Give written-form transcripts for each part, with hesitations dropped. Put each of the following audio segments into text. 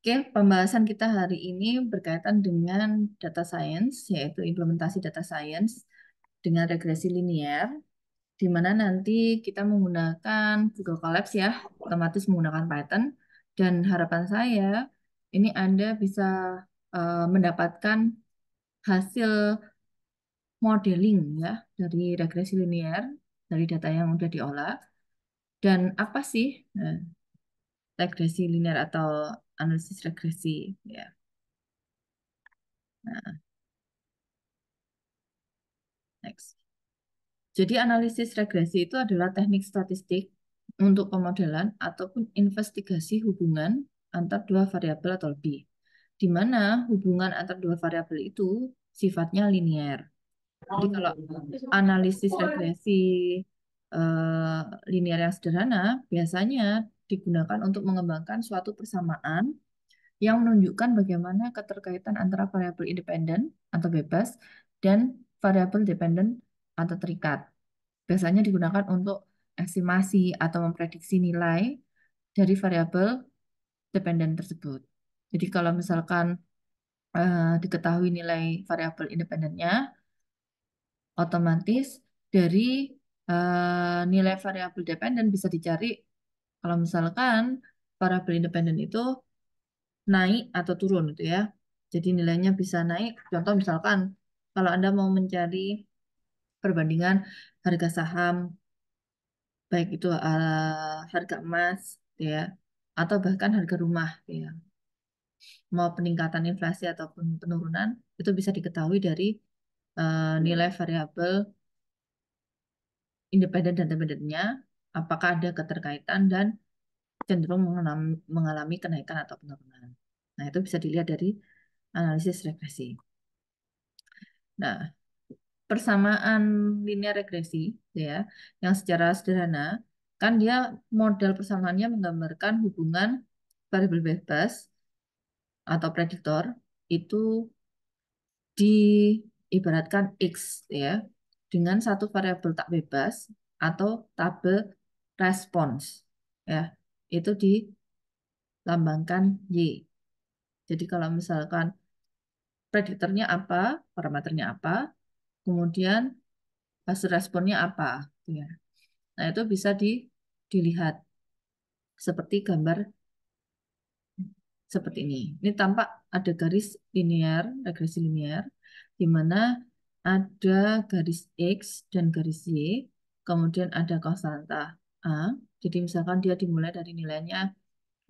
Oke, pembahasan kita hari ini berkaitan dengan data science, yaitu implementasi data science dengan regresi linear, di mana nanti kita menggunakan Google Colabs ya, otomatis menggunakan Python, dan harapan saya ini Anda bisa mendapatkan hasil modeling ya dari regresi linear, dari data yang sudah diolah, dan apa sih regresi linear atau analisis regresi ya. Nah, next. Jadi analisis regresi itu adalah teknik statistik untuk pemodelan ataupun investigasi hubungan antar dua variabel atau lebih, di mana hubungan antar dua variabel itu sifatnya linear. Jadi kalau analisis regresi eh, linear yang sederhana biasanya digunakan untuk mengembangkan suatu persamaan yang menunjukkan bagaimana keterkaitan antara variabel independen atau bebas dan variabel dependen atau terikat. Biasanya digunakan untuk estimasi atau memprediksi nilai dari variabel dependen tersebut. Jadi kalau misalkan diketahui nilai variabel independennya, otomatis dari nilai variabel dependen bisa dicari kalau misalkan variabel independen itu naik atau turun gitu ya. Jadi nilainya bisa naik. Contoh misalkan kalau Anda mau mencari perbandingan harga saham baik itu harga emas gitu ya atau bahkan harga rumah gitu ya. Mau peningkatan inflasi ataupun penurunan itu bisa diketahui dari nilai variabel independen dan dependennya apakah ada keterkaitan dan cenderung mengalami kenaikan atau penurunan. Nah, itu bisa dilihat dari analisis regresi. Nah, persamaan linear regresi ya yang secara sederhana kan dia model persamaannya menggambarkan hubungan variabel bebas atau prediktor itu diibaratkan X ya dengan satu variabel tak bebas atau tabel respons ya itu dilambangkan Y. Jadi kalau misalkan prediktornya apa, parameternya apa, kemudian hasil responnya apa ya. Nah, itu bisa dilihat seperti gambar seperti ini. Ini tampak ada garis linear, regresi linear, di mana ada garis X dan garis Y, kemudian ada konstanta A. Jadi misalkan dia dimulai dari nilainya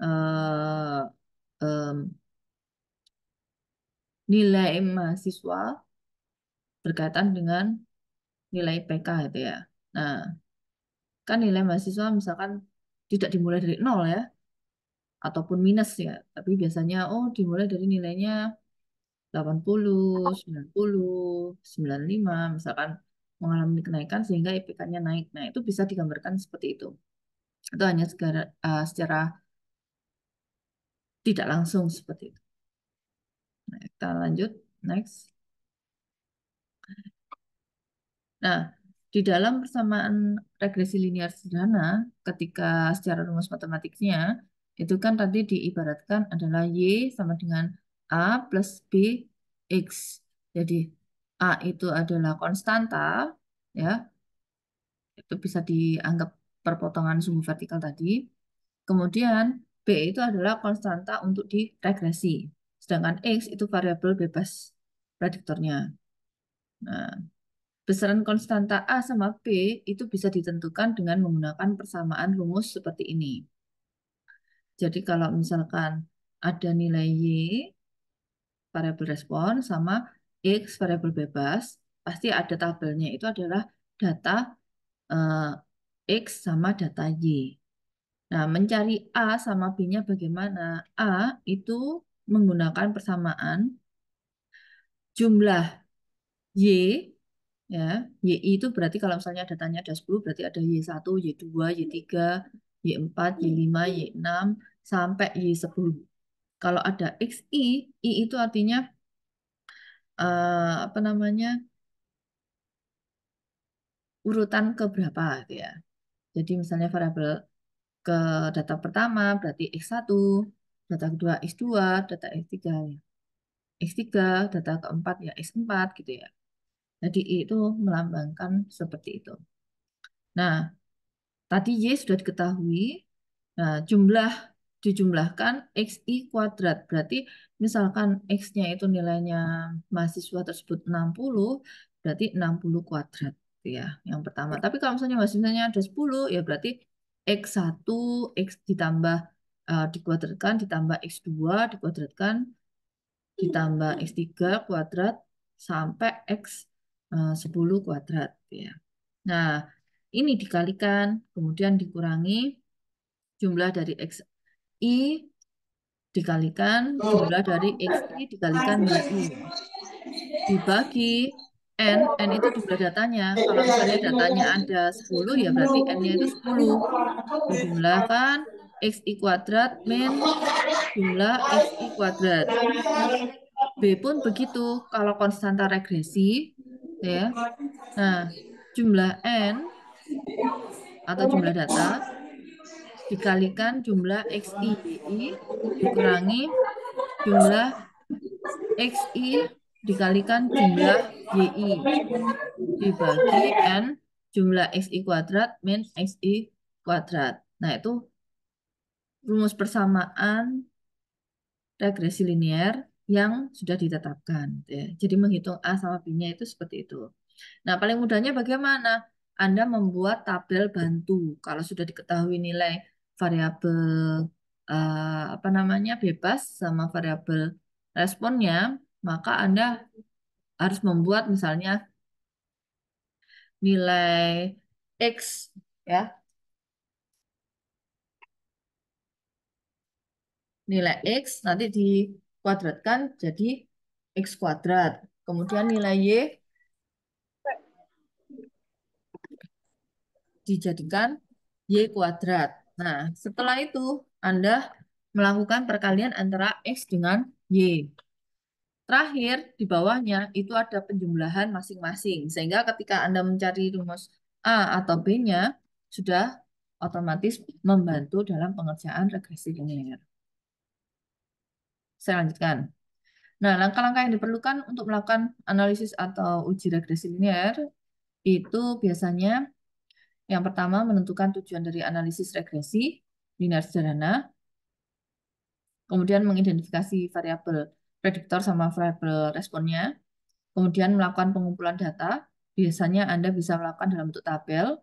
eh, em, nilai mahasiswa berkaitan dengan nilai PK itu ya. Nah, kan nilai mahasiswa misalkan tidak dimulai dari nol ya, ataupun minus ya, tapi biasanya oh dimulai dari nilainya 80, 90, 95 misalkan mengalami kenaikan sehingga IPK-nya naik. Nah, itu bisa digambarkan seperti itu. Itu hanya secara tidak langsung seperti itu. Nah, kita lanjut next. Nah, di dalam persamaan regresi linear sederhana, ketika secara rumus matematiknya, itu kan tadi diibaratkan adalah Y sama dengan A plus B X. Jadi, A itu adalah konstanta, ya, itu bisa dianggap perpotongan sumbu vertikal tadi. Kemudian, B itu adalah konstanta untuk diregresi. Sedangkan X itu variabel bebas prediktornya. Nah, besaran konstanta A sama B itu bisa ditentukan dengan menggunakan persamaan rumus seperti ini. Jadi kalau misalkan ada nilai Y, variabel respon, sama X, variabel bebas, pasti ada tabelnya. Itu adalah data X sama data Y. Nah, mencari A sama B-nya bagaimana? A itu menggunakan persamaan jumlah Y ya, YI itu berarti kalau misalnya datanya ada 10 berarti ada Y1, Y2, Y3, Y4, Y5, Y6 sampai Y10. Kalau ada XI, I itu artinya apa namanya? Urutan ke berapa gitu ya. Jadi misalnya variabel ke data pertama berarti X1, data kedua X2, data X3 ya. X3, data keempat ya X4 gitu ya. Jadi I itu melambangkan seperti itu. Nah, tadi Y sudah diketahui. Nah, dijumlahkan XI kuadrat. Berarti misalkan X-nya itu nilainya mahasiswa tersebut 60, berarti 60 kuadrat gitu ya. Yang pertama. Tapi kalau misalnya mahasiswanya ada 10, ya berarti X1, X ditambah dikuadratkan, ditambah X2 dikuadratkan, ditambah X3 kuadrat sampai X 10 kuadrat gitu ya. Nah, ini dikalikan, kemudian dikurangi jumlah dari XI dikalikan jumlah dari XI dikalikan YI. Dibagi N itu jumlah datanya. Kalau misalnya datanya ada 10, ya berarti N-nya itu 10. Dijumlahkan XI kuadrat min jumlah XI kuadrat. B pun begitu. Kalau konstanta regresi, ya. Nah, jumlah N atau jumlah data dikalikan jumlah XI YI dikurangi jumlah XI dikalikan jumlah YI dibagi N jumlah XI kuadrat min XI kuadrat. Nah, itu rumus persamaan regresi linear yang sudah ditetapkan. Ya. Jadi menghitung A sama B-nya itu seperti itu. Nah, paling mudahnya bagaimana? Anda membuat tabel bantu. Kalau sudah diketahui nilai variabel apa namanya bebas sama variabel responnya, maka Anda harus membuat misalnya nilai X ya, nilai X nanti dikuadratkan jadi X kuadrat. Kemudian nilai Y dijadikan Y kuadrat. Nah, setelah itu Anda melakukan perkalian antara X dengan Y. Terakhir, di bawahnya itu ada penjumlahan masing-masing. Sehingga ketika Anda mencari rumus A atau B-nya, sudah otomatis membantu dalam pengerjaan regresi linear. Saya lanjutkan. Nah, langkah-langkah yang diperlukan untuk melakukan analisis atau uji regresi linear itu biasanya yang pertama menentukan tujuan dari analisis regresi linear sederhana, kemudian mengidentifikasi variabel prediktor sama variabel responnya, kemudian melakukan pengumpulan data, biasanya Anda bisa melakukan dalam bentuk tabel,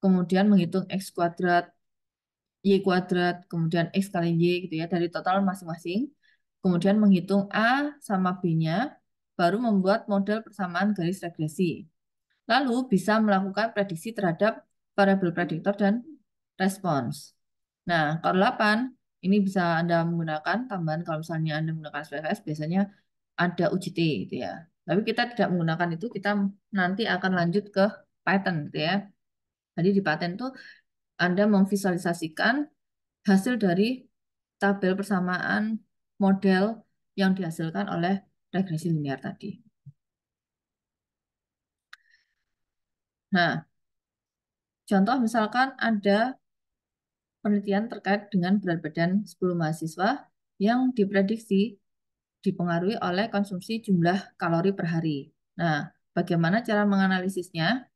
kemudian menghitung X kuadrat, Y kuadrat, kemudian X kali Y gitu ya, dari total masing-masing, kemudian menghitung A sama B-nya, baru membuat model persamaan garis regresi. Lalu bisa melakukan prediksi terhadap variabel prediktor dan respons. Nah, kalau 8, ini bisa Anda menggunakan tambahan kalau misalnya Anda menggunakan SPSS, biasanya ada uji T gitu ya. Tapi kita tidak menggunakan itu, kita nanti akan lanjut ke Python gitu ya. Jadi di Python itu Anda memvisualisasikan hasil dari tabel persamaan model yang dihasilkan oleh regresi linear tadi. Nah, contoh misalkan ada penelitian terkait dengan berat badan 10 mahasiswa yang diprediksi dipengaruhi oleh konsumsi jumlah kalori per hari. Nah, bagaimana cara menganalisisnya?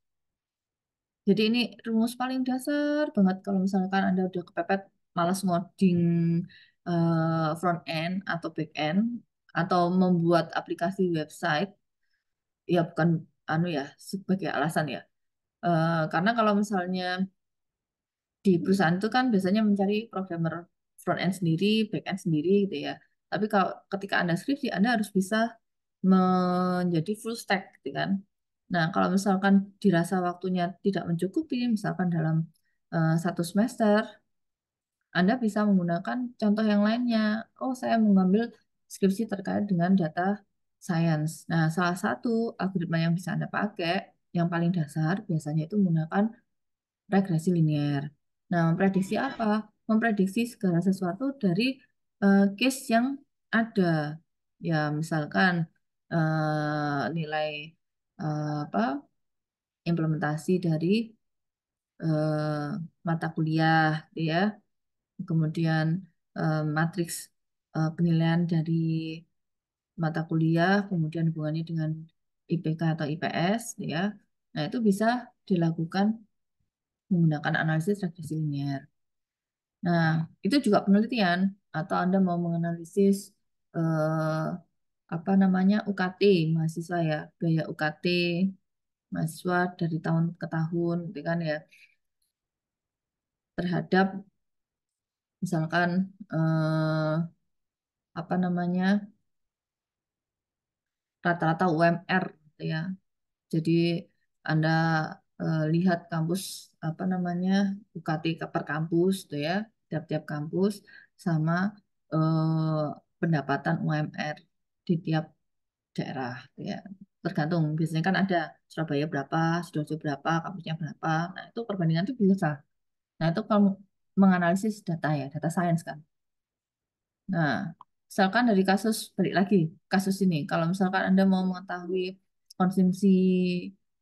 Jadi ini rumus paling dasar banget kalau misalkan Anda udah kepepet malas ngoding front end atau back end atau membuat aplikasi website, ya bukan anu ya sebagai alasan ya. Karena kalau misalnya di perusahaan itu kan biasanya mencari programmer front end sendiri, back end sendiri gitu ya. Tapi kalau ketika Anda skripsi, Anda harus bisa menjadi full stack gitu kan. Nah, kalau misalkan dirasa waktunya tidak mencukupi, misalkan dalam 1 semester, Anda bisa menggunakan contoh yang lainnya. Oh, saya mengambil skripsi terkait dengan data science. Nah, salah satu algoritma yang bisa Anda pakai, yang paling dasar, biasanya itu menggunakan regresi linear. Nah, memprediksi apa? Memprediksi segala sesuatu dari case yang ada. Ya, misalkan nilai apa implementasi dari mata kuliah, gitu ya. Kemudian matriks penilaian dari mata kuliah, kemudian hubungannya dengan IPK atau IPS, ya. Nah, itu bisa dilakukan menggunakan analisis regresi linear. Nah, itu juga penelitian atau Anda mau menganalisis eh, apa namanya UKT mahasiswa ya, gaya UKT mahasiswa dari tahun ke tahun, gitu kan ya, terhadap misalkan apa namanya rata-rata UMR, gitu ya. Jadi Anda lihat kampus apa namanya UKT per kampus, gitu ya, tiap-tiap kampus sama pendapatan UMR di tiap daerah, gitu ya. Tergantung, biasanya kan ada Surabaya berapa, Sidoarjo berapa, kampusnya berapa. Nah, itu perbandingan itu bisa. Nah, itu kalau menganalisis data ya, data science kan. Nah, misalkan dari kasus, balik lagi, kasus ini, kalau misalkan Anda mau mengetahui konsumsi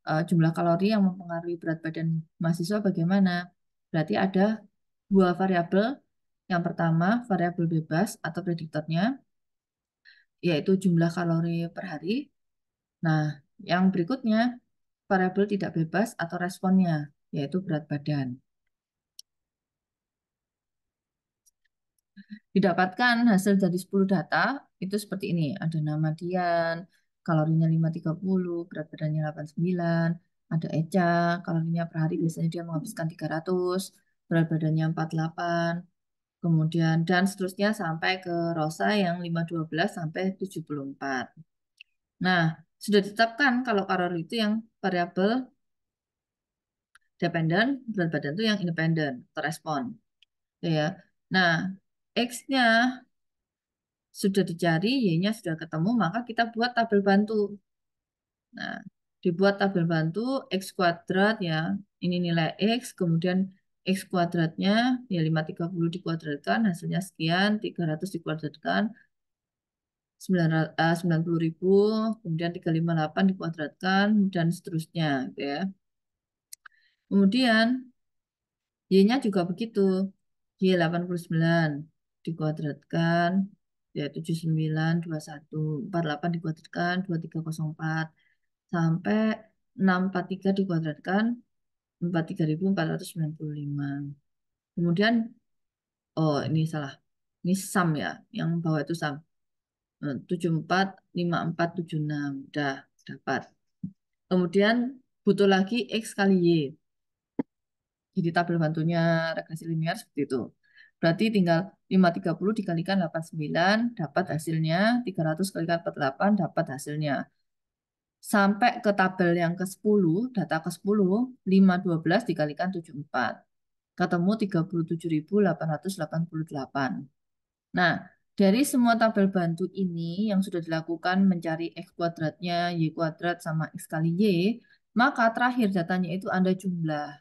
jumlah kalori yang mempengaruhi berat badan mahasiswa bagaimana, berarti ada dua variabel. Yang pertama, variabel bebas atau prediktornya, yaitu jumlah kalori per hari. Nah, yang berikutnya, variabel tidak bebas atau responnya, yaitu berat badan. Didapatkan hasil dari 10 data itu seperti ini. Ada nama Dian, kalorinya 530, berat badannya 89, ada Eca, kalorinya per hari biasanya dia menghabiskan 300, berat badannya 48, kemudian dan seterusnya sampai ke Rosa yang 512 sampai 74. Nah, sudah ditetapkan kalau kalori itu yang variabel dependen, berat badan itu yang independen atau respon. Ya. Nah, X-nya sudah dicari, Y-nya sudah ketemu, maka kita buat tabel bantu. Nah, dibuat tabel bantu X kuadrat ya, ini nilai X, kemudian X kuadratnya ya 530 dikuadratkan, hasilnya sekian, 300 dikuadratkan, 90.000, kemudian 358 dikuadratkan, dan seterusnya, gitu ya. Kemudian Y-nya juga begitu, Y 89 dikuadratkan, ya 7921, 48 dikuadratkan, 2304, sampai 643 dikuadratkan 43.495. Kemudian oh ini salah. Ini sum ya, yang bawah itu sum. 745476 udah dapat. Kemudian butuh lagi X kali Y. Jadi tabel bantunya regresi linear seperti itu. Berarti tinggal 530 dikalikan 89 dapat hasilnya, 300 kalikan 48 dapat hasilnya. Sampai ke tabel yang ke-10, data ke-10, 512 dikalikan 74. Ketemu 37.888. Nah, dari semua tabel bantu ini yang sudah dilakukan mencari X kuadratnya, Y kuadrat, sama X kali Y, maka terakhir datanya itu Anda jumlah.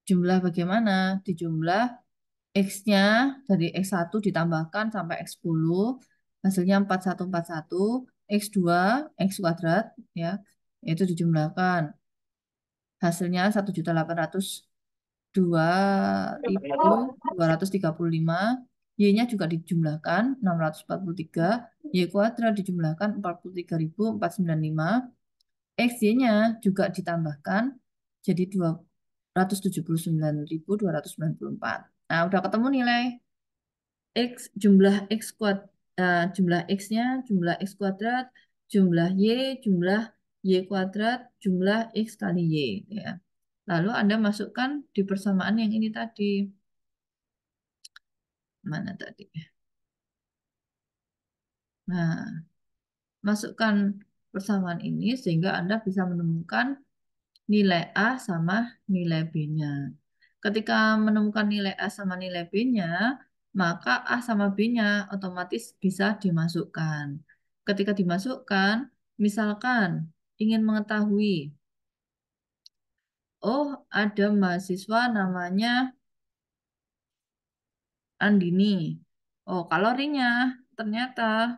Jumlah bagaimana? Dijumlah X-nya dari X1 ditambahkan sampai X10, hasilnya 4141, X2, X kuadrat, ya, itu dijumlahkan. Hasilnya 1.802.235, Y-nya juga dijumlahkan 643, Y kuadrat dijumlahkan 43.495, XY-nya juga ditambahkan jadi 279.294. Nah, udah ketemu nilai X, jumlah X jumlah X-nya, jumlah X kuadrat, jumlah Y, jumlah Y kuadrat, jumlah X kali Y, ya. Lalu Anda masukkan di persamaan yang ini tadi. Mana tadi? Nah, masukkan persamaan ini sehingga Anda bisa menemukan nilai A sama nilai B-nya. Ketika menemukan nilai A sama nilai B-nya, maka A sama B-nya otomatis bisa dimasukkan. Ketika dimasukkan, misalkan ingin mengetahui, oh ada mahasiswa namanya Andini. Oh kalorinya ternyata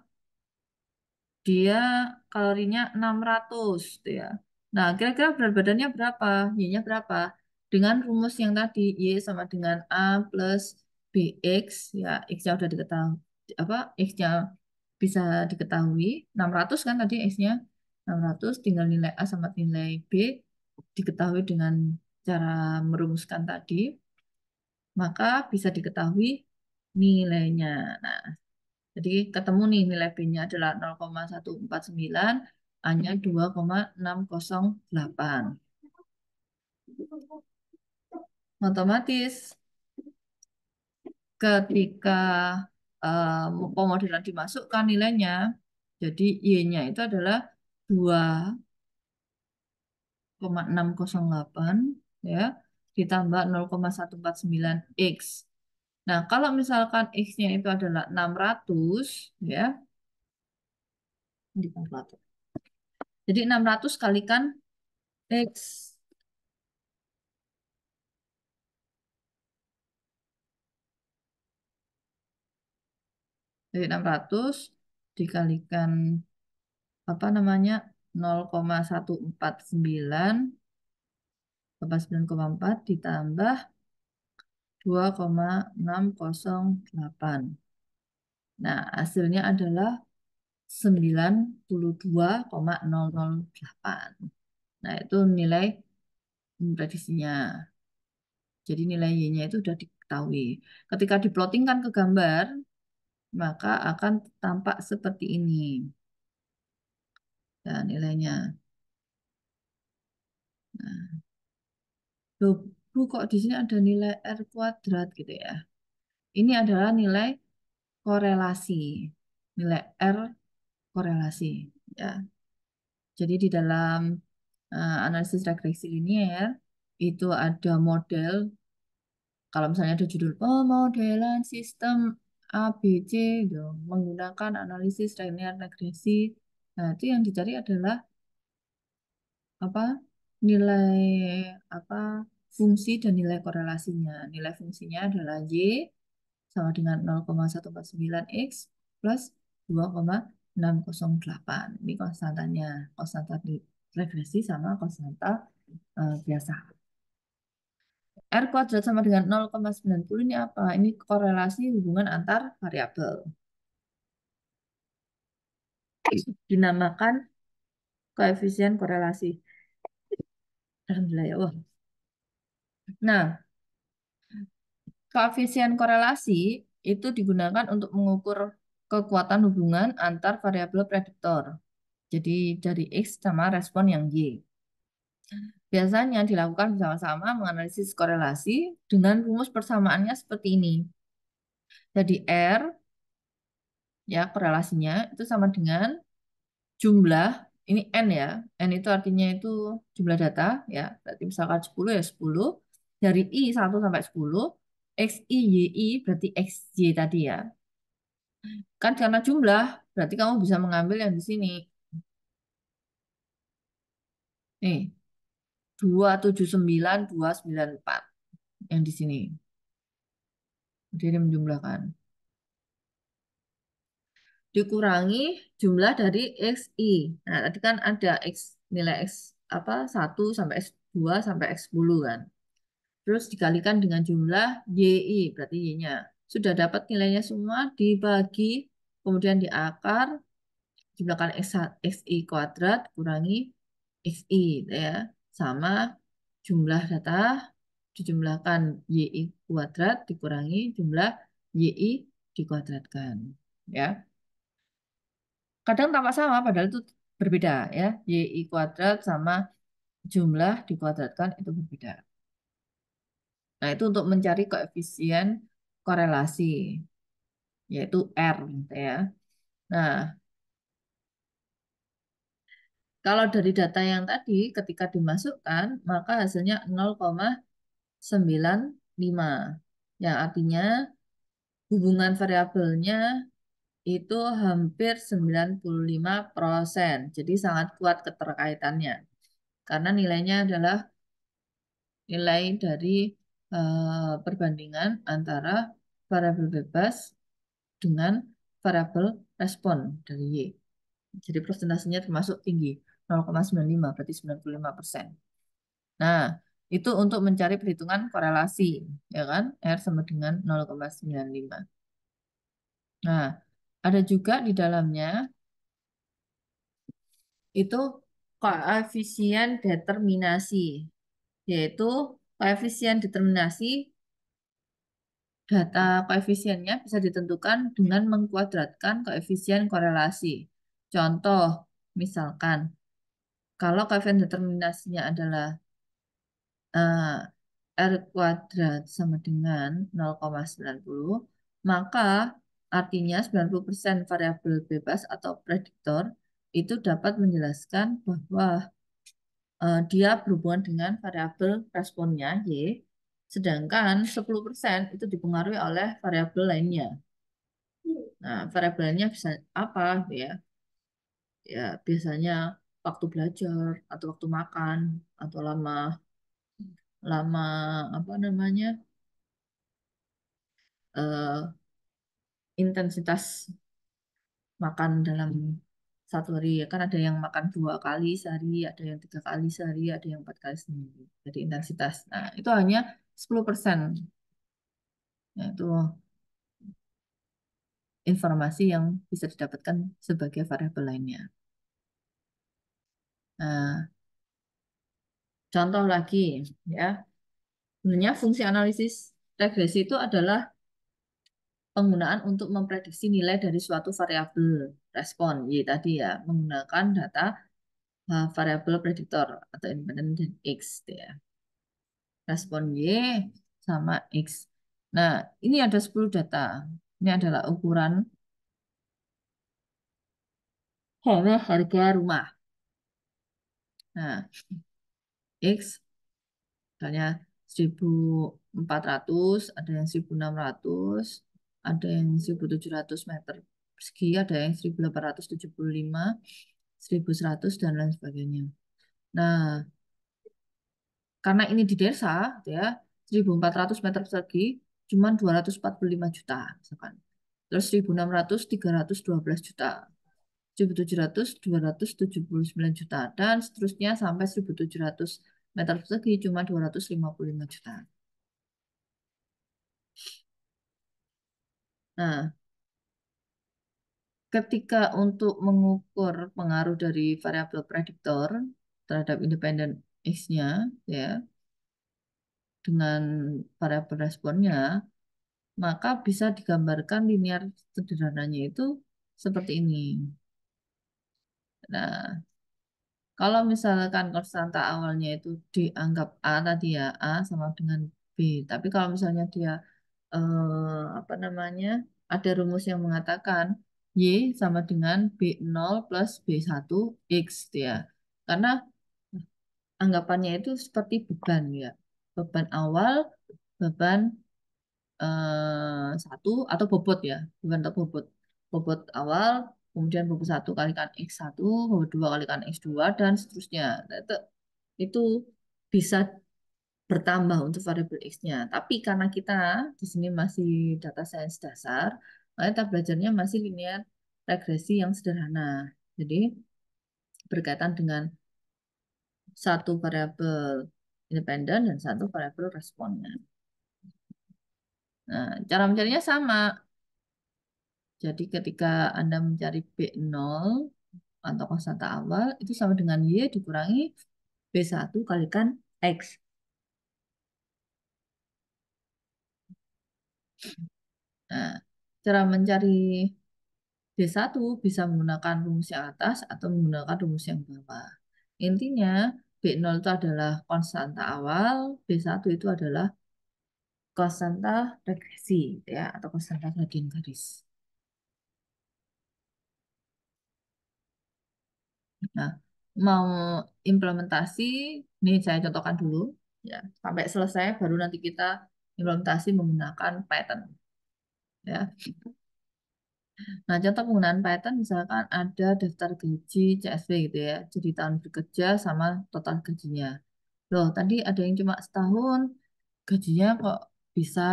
dia kalorinya 600, gitu ya. Nah, kira-kira berat badannya berapa? Y-nya berapa? Dengan rumus yang tadi, Y sama dengan A plus BX, ya X-nya udah diketahui. apa X-nya bisa diketahui 600 kan tadi X-nya 600, tinggal nilai A sama nilai B diketahui dengan cara merumuskan tadi, maka bisa diketahui nilainya. Nah, jadi ketemu nih nilai B-nya adalah 0,149, A-nya 2,608. Otomatis ketika pemodelan dimasukkan nilainya, jadi Y-nya itu adalah 2,608 ya, ditambah 0,149 X. Nah, kalau misalkan X-nya itu adalah 600 ya, di kalkulator. Jadi 600 kalikan X. Jadi 600 dikalikan apa namanya 0,149 4 ditambah 2,608. Nah, hasilnya adalah 92,008. Nah, itu nilai prediksinya. Jadi nilai Y-nya itu sudah diketahui. Ketika diplottingkan ke gambar, maka akan tampak seperti ini. Dan nilainya. Nah, loh, Bu, kok di sini ada nilai R kuadrat gitu ya. Ini adalah nilai korelasi. Nilai R korelasi. Ya. Jadi di dalam analisis regresi linear itu ada model. Kalau misalnya ada judul pemodelan sistem ABC gitu, menggunakan analisis linear regresi. Nah, itu yang dicari adalah apa? Nilai apa? Fungsi dan nilai korelasinya. Nilai fungsinya adalah Y sama dengan 0,149 X plus 2,608. Ini konstantanya, konstanta regresi sama konstanta biasa. R kuadrat sama dengan 0,90 ini apa? Ini korelasi hubungan antar variabel. Dinamakan koefisien korelasi. Alhamdulillah ya Allah. Nah, koefisien korelasi itu digunakan untuk mengukur kekuatan hubungan antar variabel prediktor. Jadi dari X sama respon yang Y. Biasanya dilakukan bersama-sama menganalisis korelasi dengan rumus persamaannya seperti ini. Jadi R ya korelasinya itu sama dengan jumlah, ini N ya, N itu artinya itu jumlah data ya, berarti misalkan 10 ya 10, dari I 1 sampai 10, XI, YI berarti XY tadi ya. Kan karena jumlah, berarti kamu bisa mengambil yang di sini. Nih, 279,294 yang di sini. Jadi menjumlahkan. Dikurangi jumlah dari XI. Nah, tadi kan ada X nilai X apa 1 sampai X2 sampai X10 kan. Terus dikalikan dengan jumlah YI, berarti Y-nya. Sudah dapat nilainya semua, dibagi, kemudian diakar, jumlahkan XI kuadrat, kurangi XI, gitu ya. Sama jumlah data, dijumlahkan YI kuadrat, dikurangi jumlah YI dikuadratkan. Ya. Kadang tampak sama, padahal itu berbeda ya. YI kuadrat sama jumlah dikuadratkan itu berbeda. Nah, itu untuk mencari koefisien korelasi, yaitu R, gitu ya. Nah, kalau dari data yang tadi, ketika dimasukkan, maka hasilnya 0,95. Yang artinya hubungan variabelnya itu hampir 95%. Jadi sangat kuat keterkaitannya. Karena nilainya adalah nilai dari perbandingan antara variabel bebas dengan variabel respon dari Y. Jadi persentasenya termasuk tinggi, 0,95 berarti 95%. Nah, itu untuk mencari perhitungan korelasi, ya kan? R sama dengan 0,95. Nah, ada juga di dalamnya itu koefisien determinasi, yaitu koefisien determinasi data koefisiennya bisa ditentukan dengan mengkuadratkan koefisien korelasi. Contoh, misalkan kalau koefisien determinasinya adalah eh, R kuadrat sama dengan 0,90, maka artinya 90% variabel bebas atau prediktor itu dapat menjelaskan bahwa dia berhubungan dengan variabel responnya Y, sedangkan 10% itu dipengaruhi oleh variabel lainnya. Nah, variabelnya bisa apa ya? Ya, biasanya waktu belajar atau waktu makan atau lama lama apa namanya? eh, intensitas makan dalam satu hari ya kan ada yang makan 2 kali sehari, ada yang 3 kali sehari, ada yang 4 kali seminggu. Jadi intensitas. Nah, itu hanya 10%. Yaitu informasi yang bisa didapatkan sebagai variabel lainnya. Nah, contoh lagi ya. Sebenarnya fungsi analisis regresi itu adalah penggunaan untuk memprediksi nilai dari suatu variabel respon, Y tadi ya, menggunakan data variabel prediktor atau independen X gitu ya. Respon Y sama X. Nah, ini ada 10 data. Ini adalah ukuran harga rumah. Nah, X misalnya 1.400, ada yang 1.600, ada yang 1.700 meter persegi, ada yang 1.875, 1.100, dan lain sebagainya. Nah, karena ini di desa, gitu ya, 1.400 meter persegi cuma 245 juta, misalkan. Terus 1.600, 312 juta. 1.700, 279 juta. Dan seterusnya sampai 1.700 meter persegi cuma 255 juta. Nah, ketika untuk mengukur pengaruh dari variabel prediktor terhadap independen X-nya, ya, dengan variabel responnya, maka bisa digambarkan linear sederhananya itu seperti ini. Nah, kalau misalkan konstanta awalnya itu dianggap A tadi ya, A sama dengan B. Tapi kalau misalnya dia apa namanya? Ada rumus yang mengatakan Y sama dengan B0 plus B1 X gitu ya. Karena anggapannya itu seperti beban ya. Beban awal, beban satu atau bobot ya, bukan atau bobot. Bobot awal, kemudian bobot satu kalikan X1, bobot dua kalikan X2, dan seterusnya. Nah, itu bisa bertambah untuk variabel X-nya. Tapi karena kita di sini masih data science dasar, maka kita belajarnya masih linear regresi yang sederhana. Jadi berkaitan dengan satu variabel independen dan satu variabel responnya. Nah, cara mencarinya sama. Jadi ketika Anda mencari B0 atau konstanta awal, itu sama dengan Y dikurangi B1 kalikan X. Nah, cara mencari B1 bisa menggunakan rumus yang atas atau menggunakan rumus yang bawah. Intinya, B0 itu adalah konstanta awal, B1 itu adalah konstanta regresi, gitu ya, atau konstanta gradien garis. Nah, mau implementasi, nih saya contohkan dulu, ya, sampai selesai baru nanti kita implementasi menggunakan Python. Ya. Nah, contoh penggunaan Python misalkan ada daftar gaji CSV gitu ya, jadi tahun bekerja sama total gajinya. Loh, tadi ada yang cuma setahun, gajinya kok bisa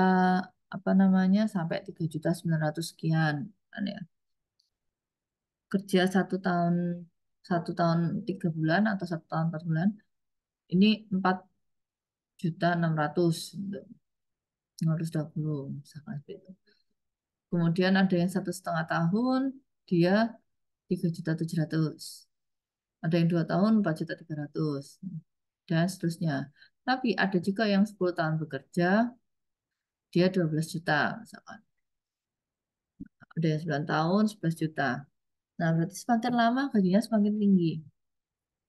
apa namanya sampai 3.900.000 sekian, kan ya. Kerja 1 tahun 3 bulan atau 1 tahun 4 bulan, ini 4.600.000, gitu. 620 misalkan seperti itu. Kemudian ada yang 1,5 tahun, dia 3.700.000. Ada yang 2 tahun 4.300.000 dan seterusnya. Tapi ada juga yang 10 tahun bekerja, dia 12 juta misalkan. Ada yang 9 tahun 11 juta. Nah, berarti semakin lama gajinya semakin tinggi.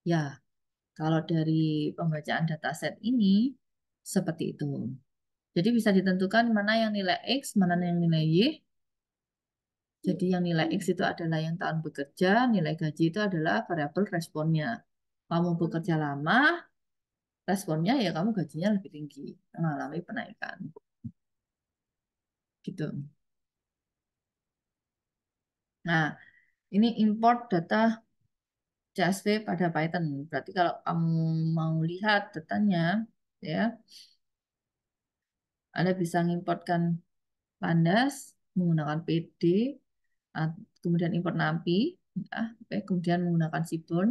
Ya, kalau dari pembacaan dataset ini seperti itu. Jadi bisa ditentukan mana yang nilai X, mana yang nilai Y. Jadi yang nilai X itu adalah yang tahun bekerja, nilai gaji itu adalah variabel responnya. Kamu bekerja lama, responnya ya kamu gajinya lebih tinggi, mengalami penaikan. Gitu. Nah, ini import data CSV pada Python. Berarti kalau kamu mau lihat datanya, ya, Anda bisa mengimportkan Pandas menggunakan PD, kemudian import NumPy, ya, oke, kemudian menggunakan Seaborn.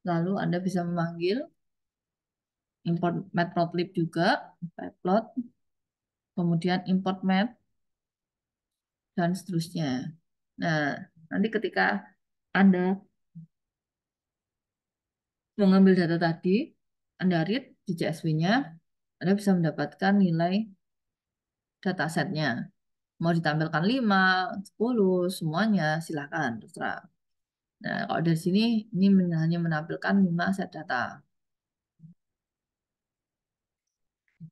Lalu Anda bisa memanggil import matplotlib juga, matplot, kemudian import map, dan seterusnya. Nah, nanti ketika Anda mengambil data tadi, Anda read di CSV-nya, Anda bisa mendapatkan nilai datasetnya. Mau ditampilkan 5, 10, semuanya silakan, terserah. Nah, kalau dari sini, ini hanya menampilkan 5 set data.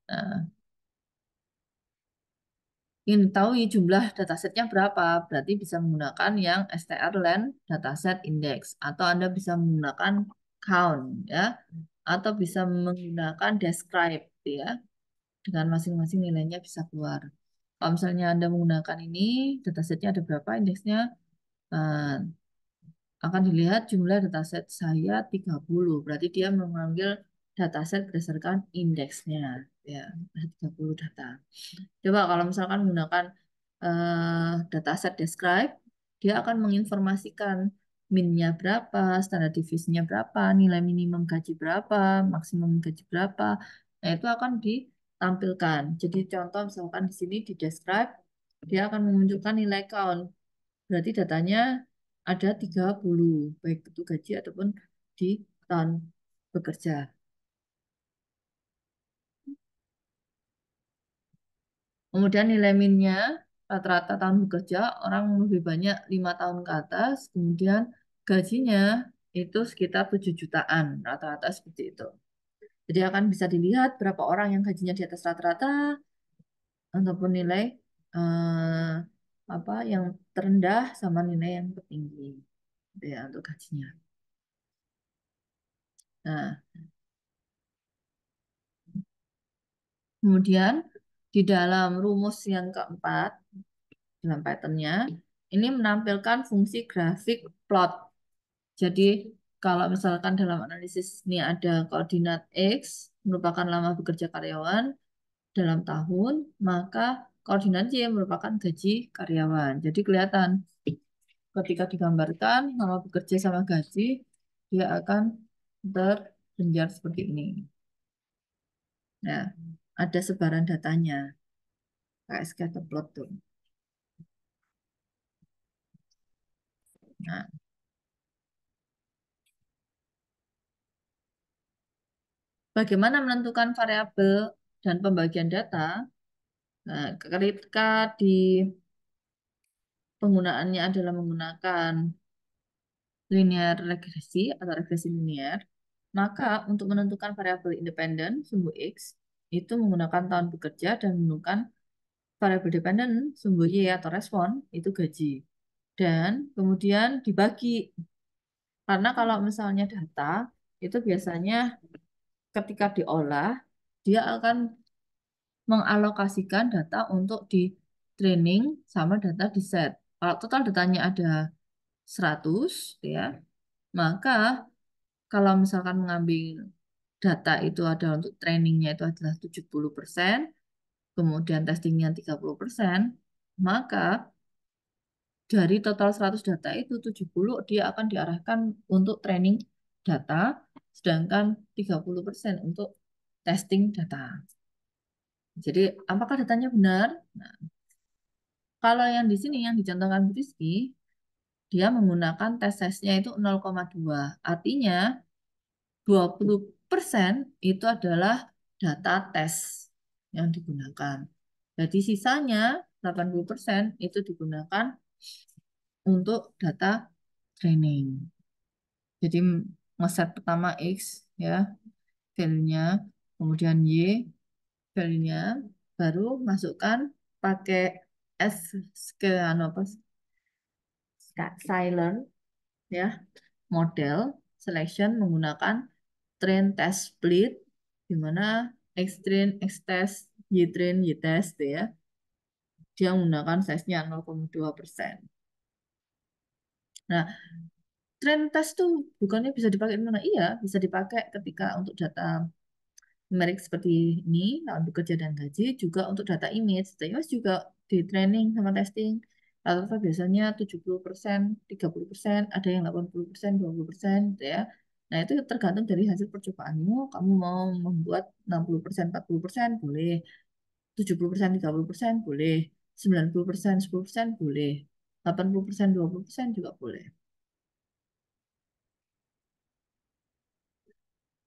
Nah, ingin tahu jumlah datasetnya berapa, berarti bisa menggunakan yang strlen dataset index, atau Anda bisa menggunakan count, ya, atau bisa menggunakan describe, ya, dengan masing-masing nilainya bisa keluar. Kalau misalnya Anda menggunakan ini, datasetnya ada berapa indeksnya, eh, akan dilihat jumlah dataset saya 30. Berarti dia mengambil dataset berdasarkan indeksnya. Ya, 30 data. Coba kalau misalkan menggunakan dataset describe, dia akan menginformasikan minnya berapa, standar divisinya berapa, nilai minimum gaji berapa, maksimum gaji berapa. Nah, itu akan ditampilkan. Jadi contoh misalkan di sini di describe, dia akan menunjukkan nilai count. Berarti datanya ada 30, baik itu gaji ataupun di tahun bekerja. Kemudian nilai minnya, rata-rata tahun bekerja, orang lebih banyak 5 tahun ke atas, kemudian gajinya itu sekitar 7 jutaan, rata-rata seperti itu. Jadi akan bisa dilihat berapa orang yang gajinya di atas rata-rata, ataupun nilai eh, apa yang terendah sama nilai yang tertinggi, gitu ya, untuk gajinya. Nah, kemudian di dalam rumus yang keempat, dalam patternnya, ini menampilkan fungsi grafik plot. Jadi kalau misalkan dalam analisis ini ada koordinat X, merupakan lama bekerja karyawan dalam tahun, maka koordinat Y merupakan gaji karyawan. Jadi kelihatan ketika digambarkan lama bekerja sama gaji, dia akan terbenjar seperti ini. Nah, ada sebaran datanya, kayak scatter plot tuh. Nah, bagaimana menentukan variabel dan pembagian data? Nah, ketika di penggunaannya adalah menggunakan linear regresi atau regresi linear, maka untuk menentukan variabel independen sumbu X itu menggunakan tahun bekerja dan menentukan variabel dependen sumbu Y atau respon itu gaji. Dan kemudian dibagi. Karena kalau misalnya data itu biasanya ketika diolah dia akan mengalokasikan data untuk di training sama data di set. Kalau total datanya ada 100, ya, maka kalau misalkan mengambil data itu ada untuk trainingnya itu adalah 70%, kemudian testingnya 30%, maka dari total 100 data itu 70 dia akan diarahkan untuk training data, sedangkan 30% untuk testing data. Jadi apakah datanya benar? Nah, Kalau yang di sini yang dicontohkan Bu Rizky, dia menggunakan tes size-nya itu 0,2. Artinya 20% itu adalah data tes yang digunakan. Jadi sisanya 80% itu digunakan untuk data training. Jadi ngeset pertama X ya value-nya, kemudian Y value-nya, baru masukkan pakai S anu apa silent ya model selection menggunakan train test split di mana X train X test Y train Y test ya dia menggunakan size-nya 0,2%. Nah, train test tuh bukannya bisa dipakai di mana? Iya, bisa dipakai ketika untuk data numerik seperti ini, nah, untuk kerja dan gaji, juga untuk data image. Data image juga di training sama testing. Rata-rata biasanya 70%, 30%, ada yang 80%, 20%, gitu ya. Nah, itu tergantung dari hasil percobaanmu. Kamu mau membuat 60%, 40%, boleh. 70%, 30%, boleh. 90%, 10%, boleh. 80%, 20% juga boleh.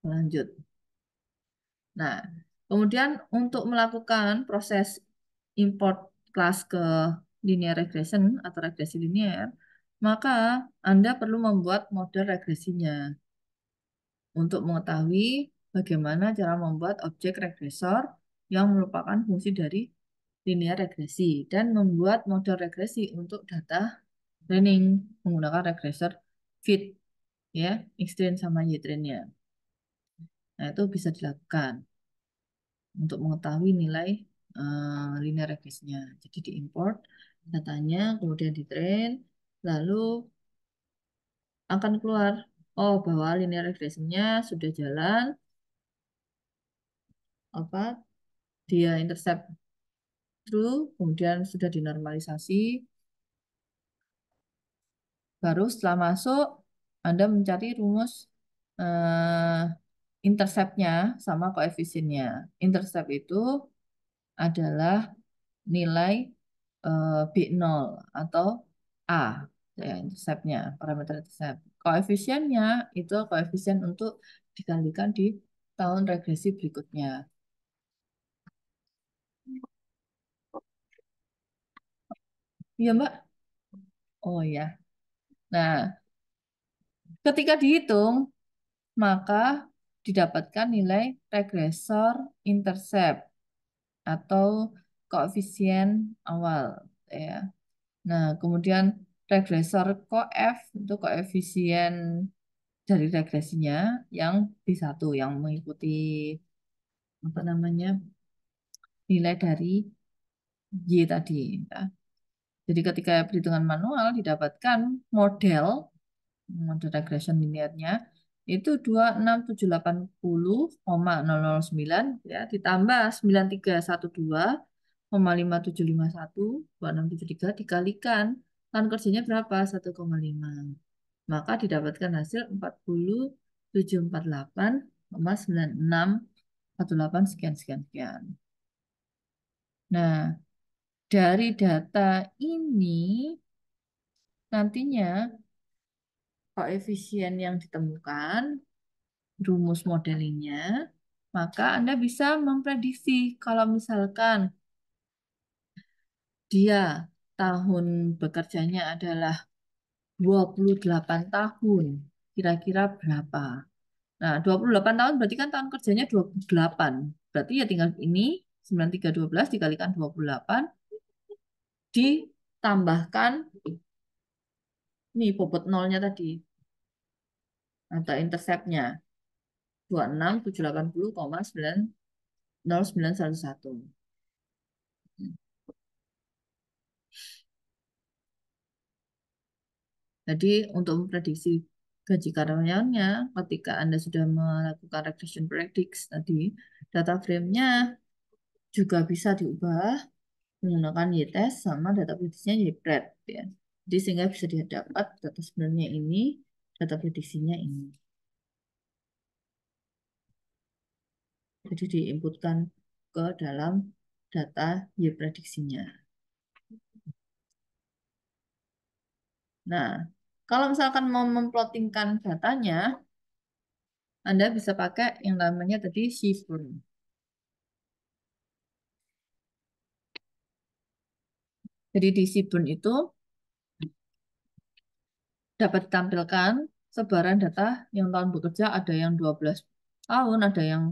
Lanjut. Nah, kemudian untuk melakukan proses import kelas ke linear regression atau regresi linear, maka Anda perlu membuat model regresinya untuk mengetahui bagaimana cara membuat objek regresor yang merupakan fungsi dari linear regresi dan membuat model regresi untuk data training menggunakan regresor fit ya, X-train sama Y-train-nya. Nah, itu bisa dilakukan untuk mengetahui nilai linear regresinya. Jadi diimport datanya, kemudian di train, lalu akan keluar oh bahwa linear regresinya sudah jalan, apa dia intercept true, kemudian sudah dinormalisasi, baru setelah masuk Anda mencari rumus eh, interceptnya sama koefisiennya. Intercept itu adalah nilai B0 atau A ya interceptnya parameter intercept koefisiennya itu koefisien untuk dikalikan di tahun regresi berikutnya. Iya Mbak. Oh ya, nah ketika dihitung maka didapatkan nilai regresor intercept atau koefisien awal ya. Nah kemudian regresor koef itu koefisien dari regresinya yang B1 yang mengikuti apa namanya nilai dari Y tadi. Ya. Jadi ketika perhitungan manual didapatkan model model regression linearnya itu 267800,009 ya ditambah 9312,5751 2673 dikalikan tahun kerjanya berapa 1,5 maka didapatkan hasil 40748,9648 sekian sekian sekian. Nah, dari data ini nantinya koefisien yang ditemukan, rumus modelingnya, maka Anda bisa memprediksi kalau misalkan dia tahun bekerjanya adalah 28 tahun, kira-kira berapa? Nah, 28 tahun berarti kan tahun kerjanya 28. Berarti ya tinggal ini 9312 dikalikan 28 ditambahkan nih bobot nolnya tadi atau interceptnya 26.780,90911. Jadi untuk memprediksi gaji karyawannya ketika Anda sudah melakukan regression predicts tadi data frame-nya juga bisa diubah menggunakan Y-test sama data prediksinya Y-pred ya. Jadi sehingga bisa didapat data sebenarnya ini, data prediksinya ini. Jadi diinputkan ke dalam data Y prediksinya. Nah, kalau misalkan mau memplottingkan datanya, Anda bisa pakai yang namanya tadi Seaborn. Jadi di Seaborn itu dapat ditampilkan sebaran data yang tahun bekerja ada yang 12 tahun, ada yang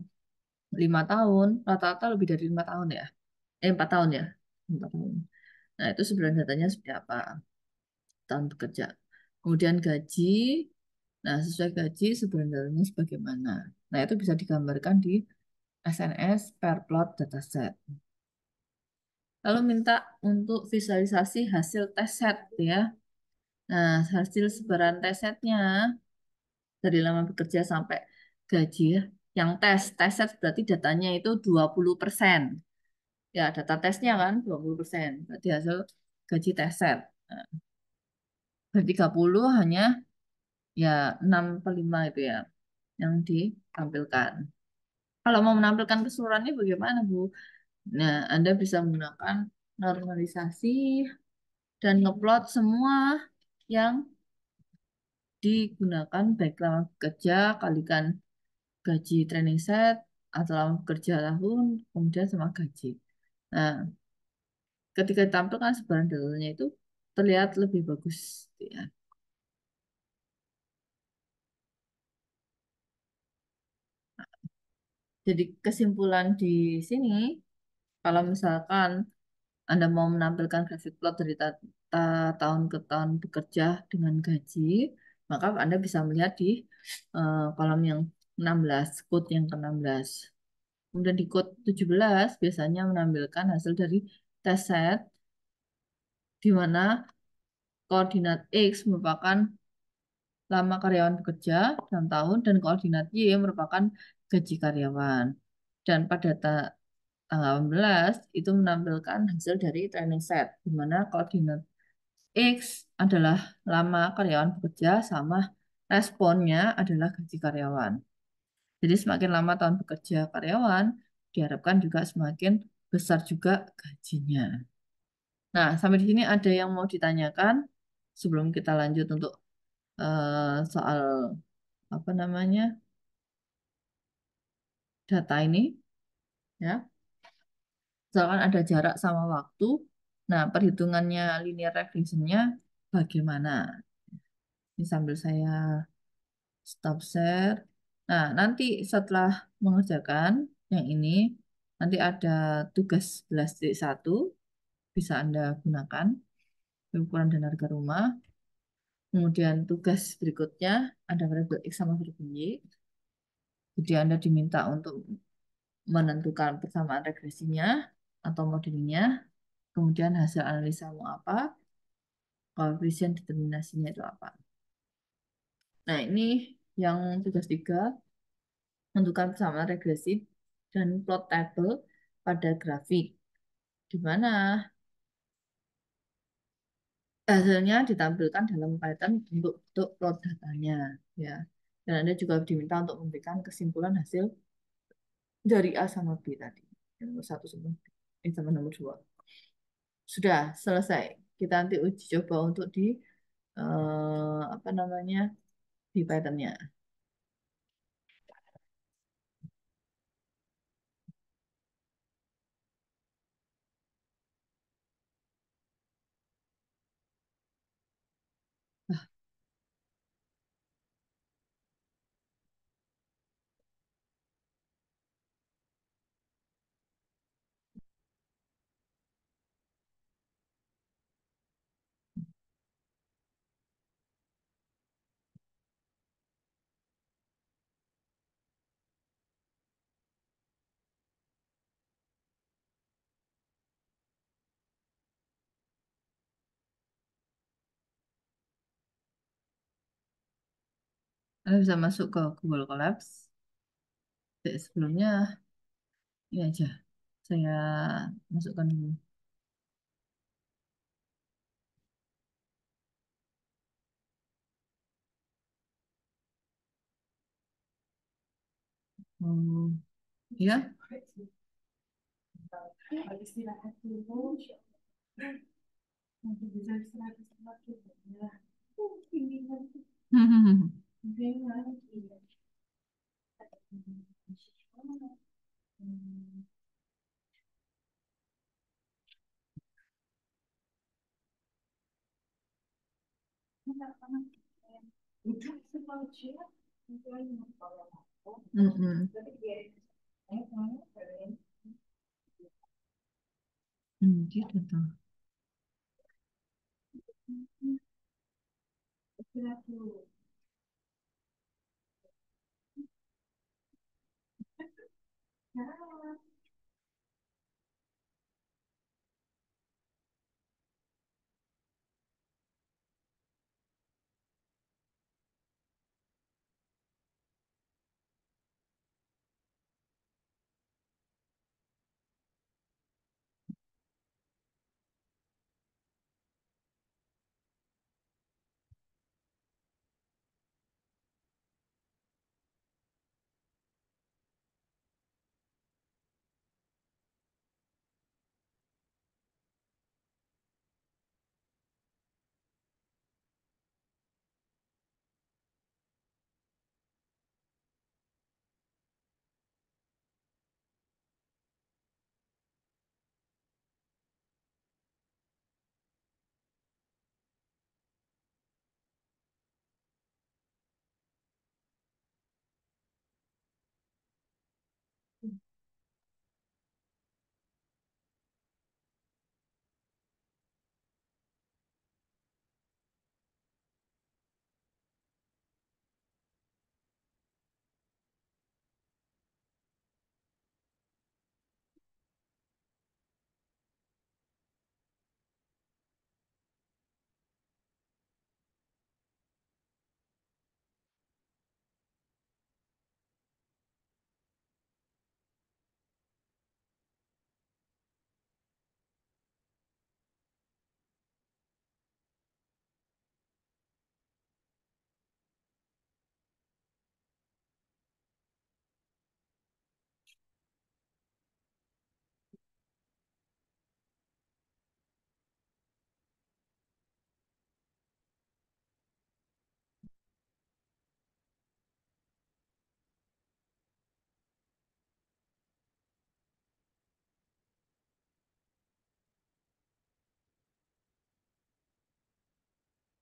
5 tahun, rata-rata lebih dari 5 tahun ya. 4 tahun ya. 4 tahun. Nah, itu sebenarnya datanya seperti apa? Tahun bekerja. Kemudian gaji. Nah, sesuai gaji sebenarnya sebagaimana. Nah, itu bisa digambarkan di SNS per plot dataset. Lalu minta untuk visualisasi hasil tes set ya. Nah, hasil sebaran tes setnya dari lama bekerja sampai gaji ya. Yang tes set berarti datanya itu 20%. Ya, data tesnya kan 20%. Berarti hasil gaji tes set. Nah, berarti 30 hanya ya 6 per 5 itu ya yang ditampilkan. Kalau mau menampilkan keseluruhannya bagaimana, Bu? Nah, Anda bisa menggunakan normalisasi dan ngeplot semua yang digunakan baik lama bekerja kalikan gaji training set atau lama bekerja tahun kemudian sama gaji. Nah, ketika ditampilkan sebaran datanya itu terlihat lebih bagus ya. Jadi kesimpulan di sini kalau misalkan Anda mau menampilkan grafik plot dari tahun ke tahun bekerja dengan gaji, maka Anda bisa melihat di kolom yang 16, code yang ke-16. Kemudian di code 17 biasanya menampilkan hasil dari test set di mana koordinat X merupakan lama karyawan bekerja dalam tahun dan koordinat Y merupakan gaji karyawan. Dan pada tanggal 18 itu menampilkan hasil dari training set di mana koordinat X adalah lama karyawan bekerja sama responnya adalah gaji karyawan. Jadi semakin lama tahun bekerja karyawan, diharapkan juga semakin besar juga gajinya. Nah, sampai di sini ada yang mau ditanyakan sebelum kita lanjut untuk soal apa namanya data ini, ya. Misalkan ada jarak sama waktu, nah perhitungannya linear regressionnya bagaimana? Ini sambil saya stop share. Nah, nanti setelah mengerjakan yang ini, nanti ada tugas 11.1 bisa Anda gunakan, ukuran dan harga rumah. Kemudian tugas berikutnya ada variabel X sama variabel Y. Jadi Anda diminta untuk menentukan persamaan regresinya atau modelnya, kemudian hasil analisa mau apa, koefisien determinasinya itu apa. Nah, ini yang tugas 3 menentukan persamaan regresi dan plot table pada grafik, di mana hasilnya ditampilkan dalam Python untuk plot datanya, ya. Dan Anda juga diminta untuk memberikan kesimpulan hasil dari A sama B tadi, yang nomor satu sama B, sama nomor dua. Sudah selesai. Kita nanti uji coba untuk di apa namanya di Python-nya. Anda bisa masuk ke Google Colabs. Sebelumnya ini aja. Saya masukkan dulu. Hmm, ya. Istirahat dulu. Nanti bisa istirahat dulu. Mm-mm. Gitu tuh.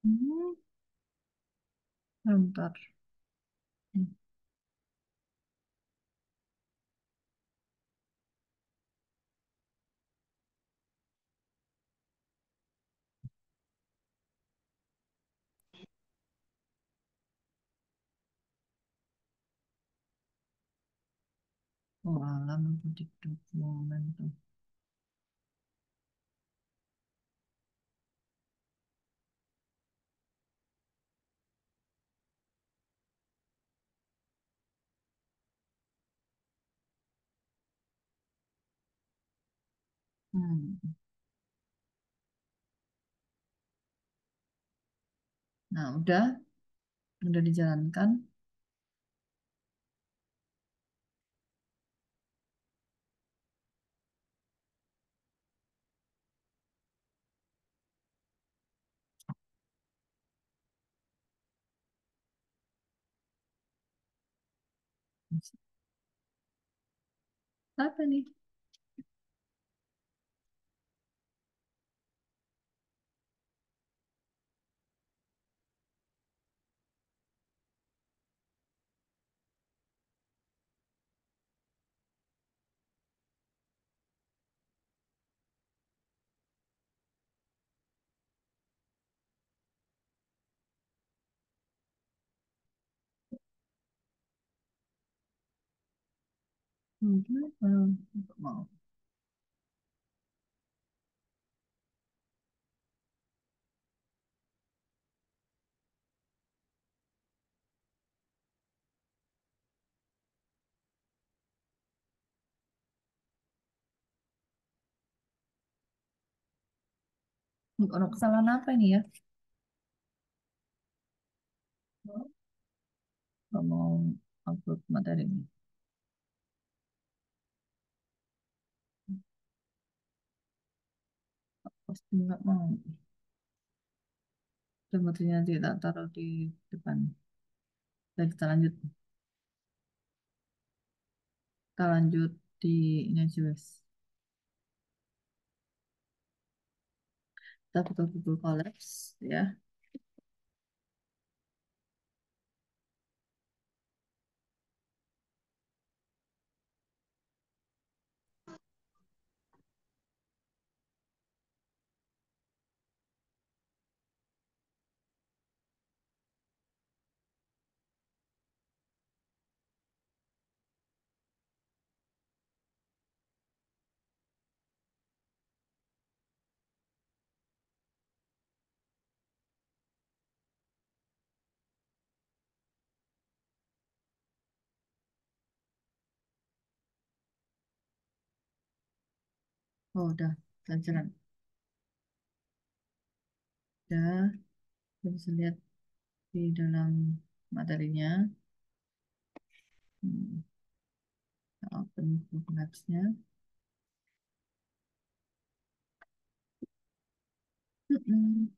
Hmm, bentar. Oh, alam di dokumen tuh. Hmm. Nah, udah dijalankan. Apa nih? Nggak mau. Ono kesalahan apa ini ya? Nggak mau upload materi ini. Pasti nggak mau. Dan materinya nanti tak taruh di depan. Baik, kita lanjut di ini aja wes. Kita buka Google Collapse ya. Oh, udah, jalan. Udah, kita bisa lihat di dalam materinya. Hmm, kita open Google Maps-nya. Mm-mm.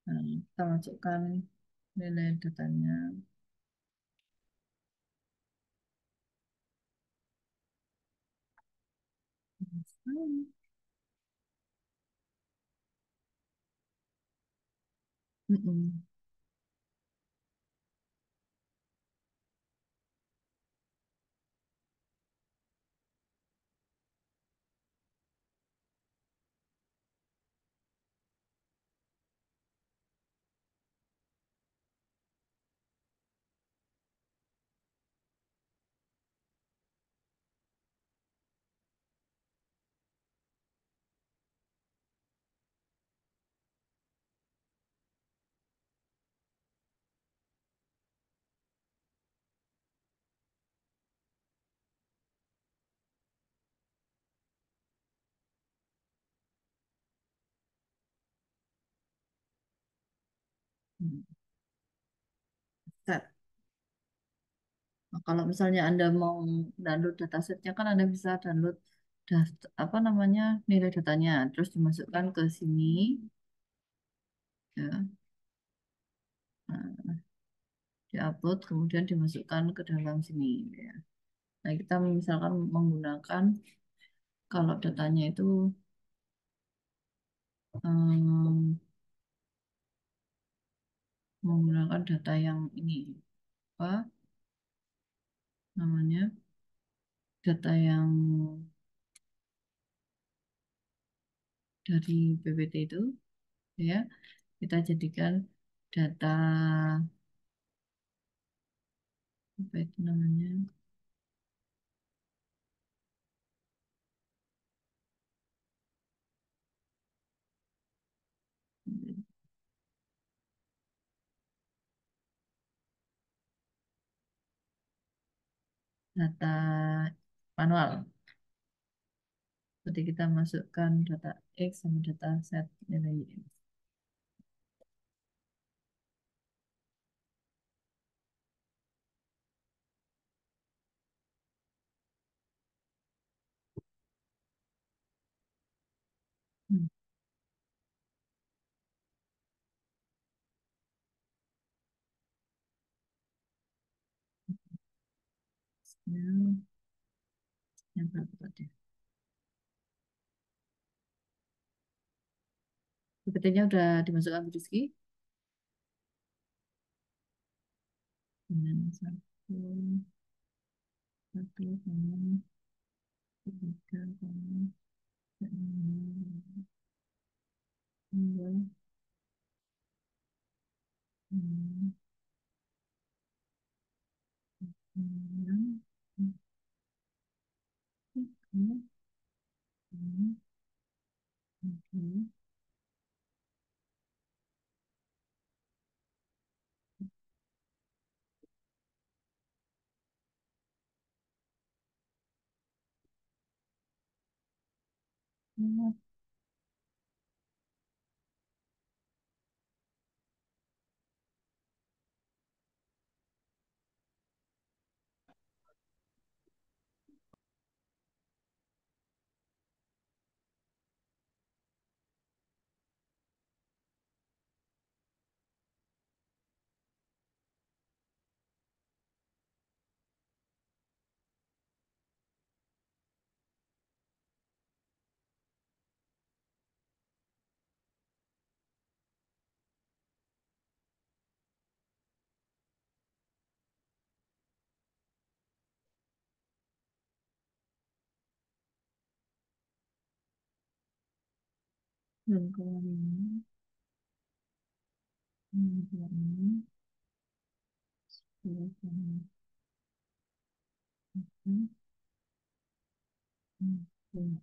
Nah, kita masukkan nilai datanya. Mm-mm. Hmm. Set. Nah, kalau misalnya Anda mau download datasetnya kan Anda bisa download apa namanya nilai datanya, terus dimasukkan ke sini, ya, nah, diupload kemudian dimasukkan ke dalam sini, ya. Nah, kita misalkan menggunakan kalau datanya itu em, menggunakan data yang ini apa namanya data yang dari PPT itu, ya kita jadikan data apa itu namanya data manual. Seperti kita masukkan data X sama data set nilai Y. Hmm. Yang, yang berapa tadi? PPT-nya udah dimasukkan ke Rizky. Dengan satu, tiga, dua, enam, enam, tiga, enam, tujuh, lima. dan keluar ini, ini keluar ini, keluar ini, ini, ini, keluar ini.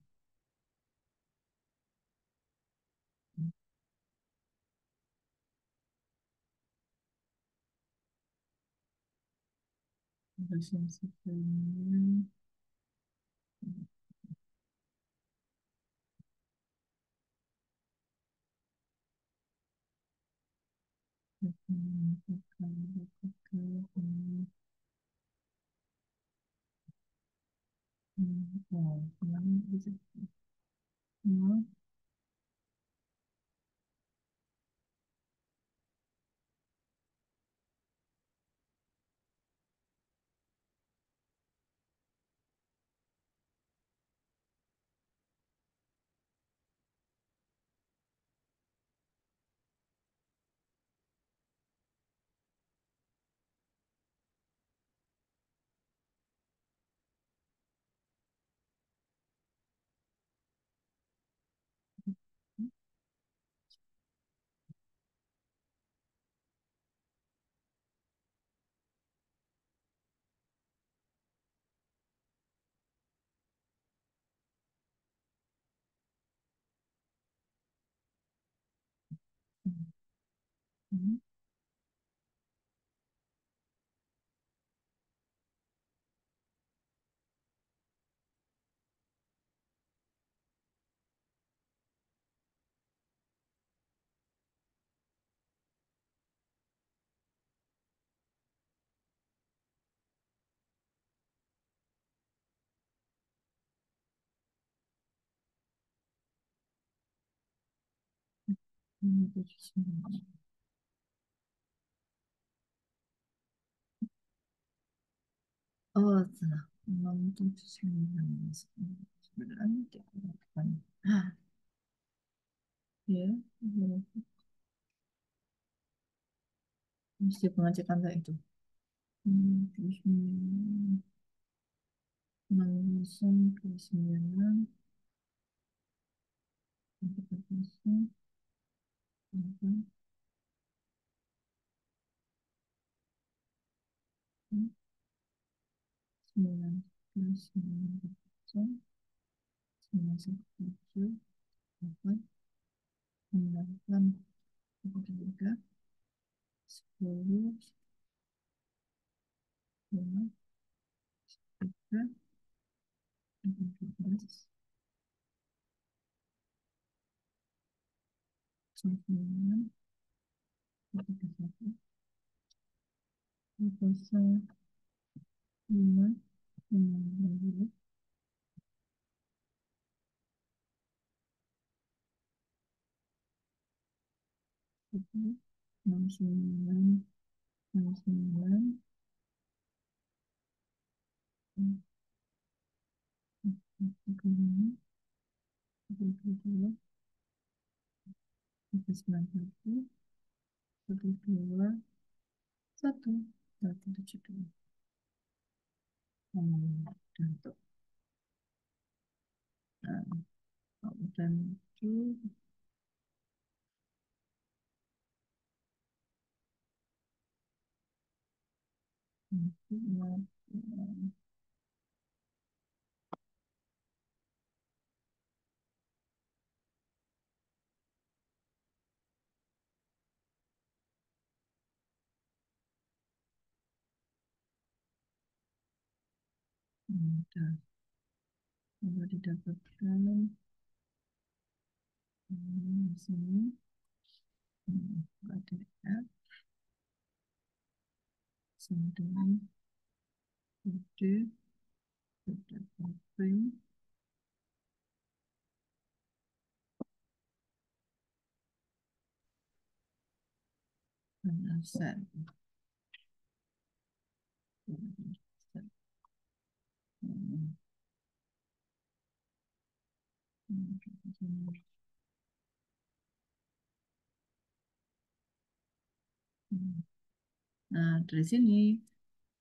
Terus yang sebelumnya, oh, kemarin bisa. Hmm, hmm, terus ini. Oh, salah. 6, 7, 9, 9, 8. Ah, ya, ya. Mesti pengecekan kayak itu. Terus 6, 9, 4, 9, 9, 9, 7, 8, 8, 3, 10, 5, 3, 14, 9, 31, 5, 5, 69, 69, 35, 32, 91, 42, 1, 172. Dan untuk dan itu mudah kalau didapatkan di sini ada F sama dengan D terdapat prime dan aset. Nah, dari sini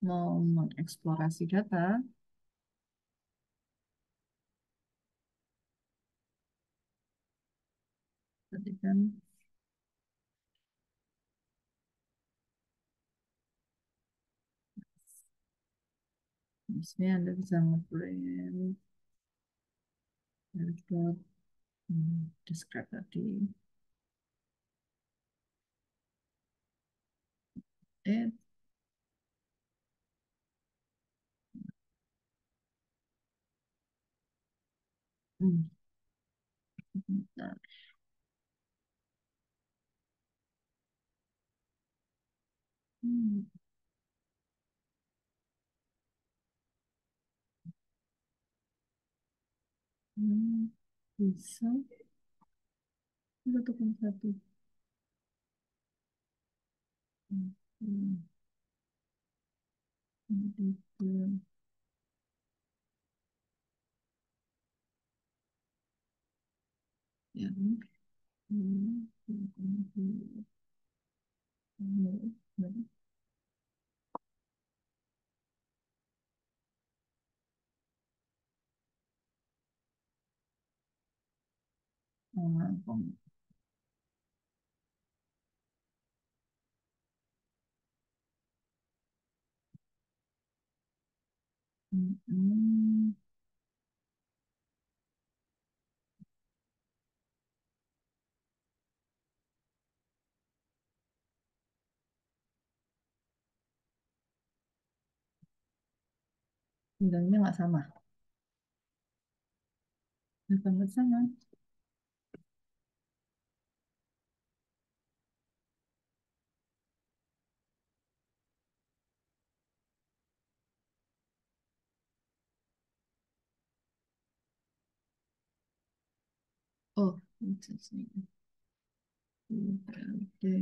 mau mengeksplorasi data, Berarti kan maksudnya Anda bisa ngeprint dot describe tadi. Eh, hmm, bentar. Hmm, hmm, bisa 1,1. Hmm, hmm, tiga, ya, nilainya nggak sama. Kenapa nggak sama? Oh, itu sih. Oke.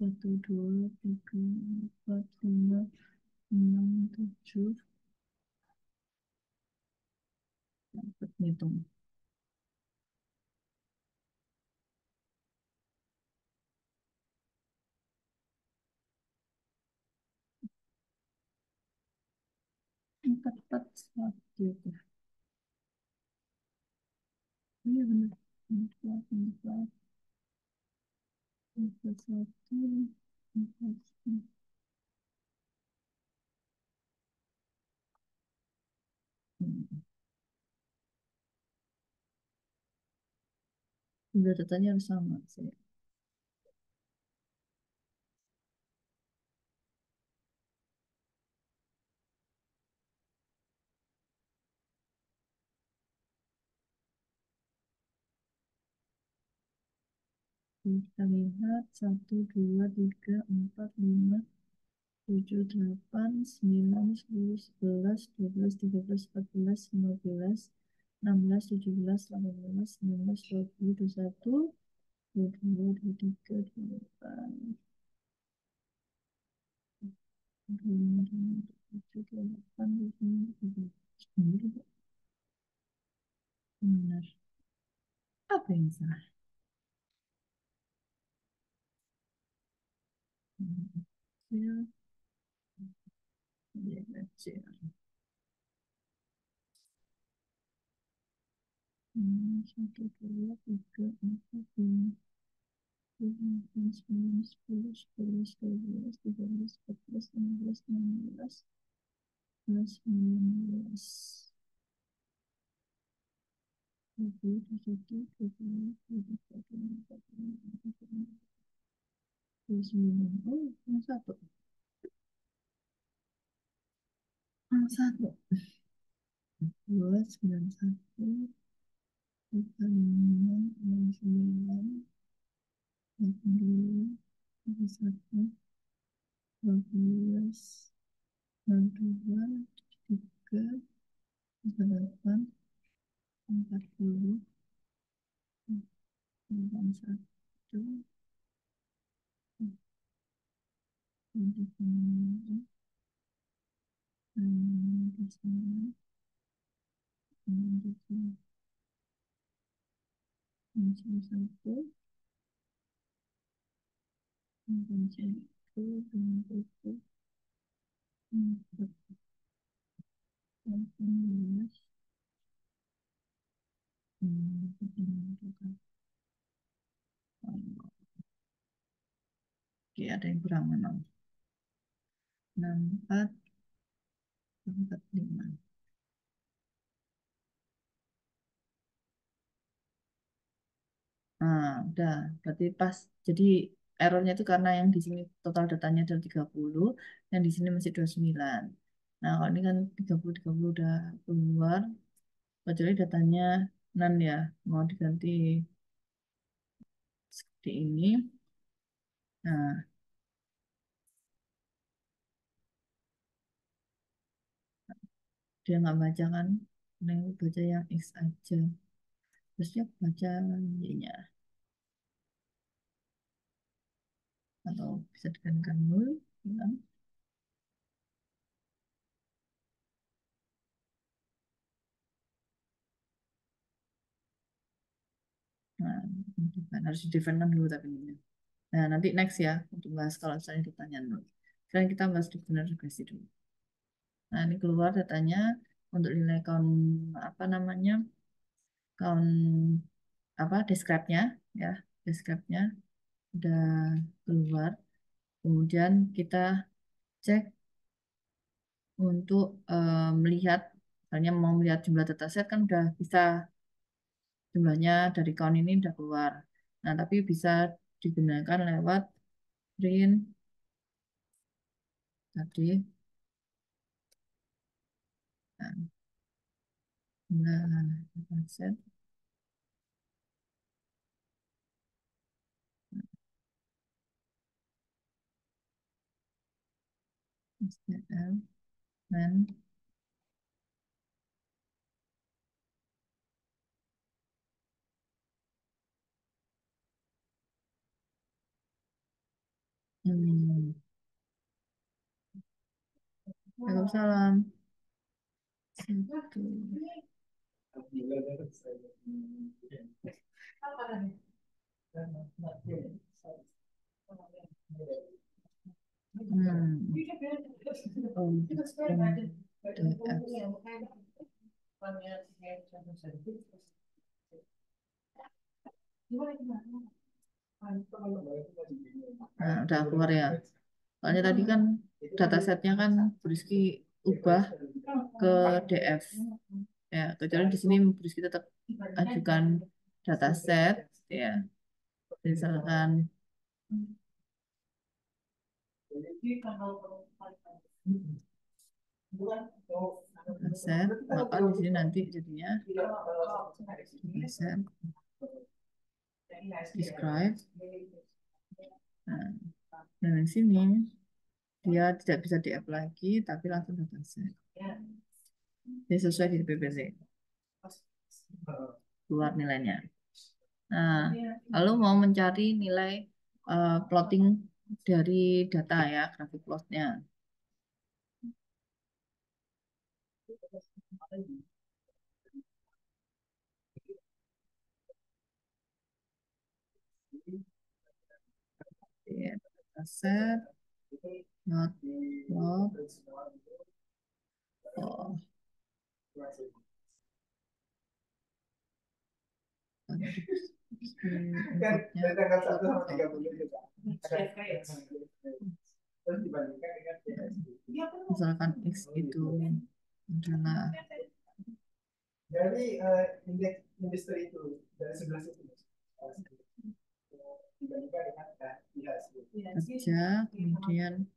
1, 2, 3, 4, 5, 6, 7. Dapat ngitung. 4, 4, 1. Iya benar. 4, 4, 4, 1. 4. Udah datanya harus sama sih. Kita lihat 1, 2, 3, 4, 5, 7, 8, 9, 10, 11, 12, 13, 14, 15, 16, 17, 18, 19, 20, 21, 22, 23, 24, 25, 26, 27, 28, 29. Benar. Apa yang salah? Kecil, dia kecil. Satu, dua, tiga, empat, lima, tujuh, delapan, sembilan, sepuluh, sebelas, dua belas, tiga belas, empat belas, lima belas, enam belas, sebelas, 19, 20, 21, 22, 23, 24, 25, 29. Oh, yang satu. Yang satu. 2, 9, 1, 3, 5, 6, 9, 82, 21, 12, 62, 3, 8, 40, 91, 29, 29, 91, 91, ada yang kurang memang. 64, 45. Nah, udah. Berarti pas. Jadi errornya itu karena yang di sini total datanya ada 30, yang di sini masih 29. Nah, kalau ini kan 30 udah keluar, kecuali datanya none ya, mau diganti seperti ini. Nah, dia nggak baca kan, neng baca yang X aja. Terusnya baca Y-nya, atau bisa digantikan 0, ya. Nah, harus di define kan dulu tapi ini. Nah, nanti next ya, untuk bahas kalau misalnya ditanya nol. Sekarang kita bahas defineer regresi dulu. Nah, ini keluar datanya untuk nilai count apa namanya? Count apa describe-nya ya, describe-nya udah keluar. Kemudian kita cek untuk melihat, misalnya mau melihat jumlah dataset kan udah bisa, jumlahnya dari count ini udah keluar. Nah, tapi bisa digunakan lewat print tadi. Nah, jumlah dataset STL dan hmm, Waalaikumsalam. Satu. Hmm. Oh, DF. Nah, udah keluar ya. Soalnya tadi kan datasetnya kan Briski ubah ke DF. Ya, kecuali di sini Briski tetap ajukan dataset ya. Misalkan dataset, maka di sini nanti jadinya dataset describe. Nah, dan di sini dia tidak bisa di-app lagi, tapi langsung dataset. Ini sesuai di PPT, keluar nilainya. Nah, lalu mau mencari nilai plotting dari data ya, grafik plotnya. Ya, dataset, not plot, oh, misalkan X itu adalah dari indeks industri itu dari sebelah situ kerja, kemudian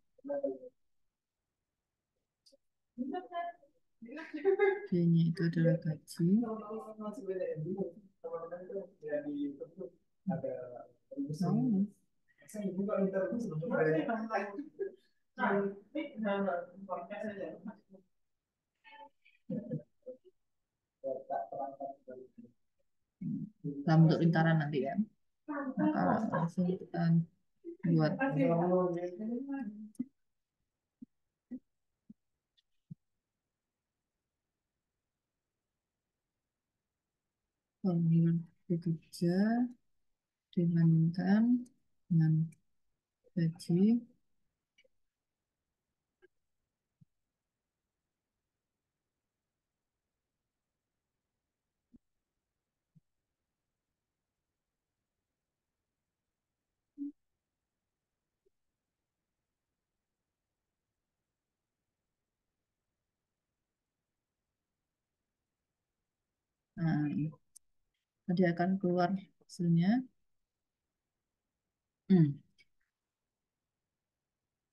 B-nya itu adalah gaji. Oh. Dalam bentuk lingkaran nanti ya. Maka langsung kita buat formula bekerja dibandingkan dengan gaji Nah, nanti akan keluar hasilnya. Hmm.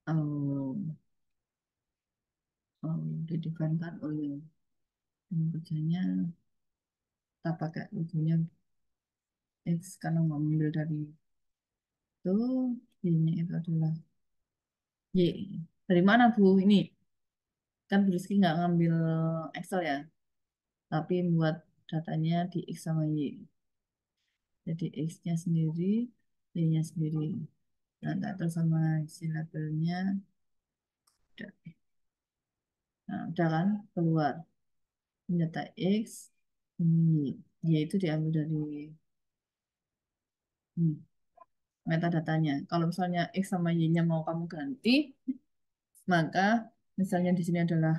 Oh, oh, didefankan. Oh ya, ini kerjanya kita pakai ujungnya X karena mengambil dari itu, ini itu adalah Y. Dari mana Bu? Ini kan Bu Rizky nggak ngambil Excel ya, tapi buat datanya di X sama Y. Jadi X-nya sendiri, Y-nya sendiri. Nah, data sama isi labelnya udah. Nah, udah kan keluar. Ini data X, ini Y. Y itu diambil dari hmm, metadatanya. Kalau misalnya X sama Y-nya mau kamu ganti, maka misalnya di sini adalah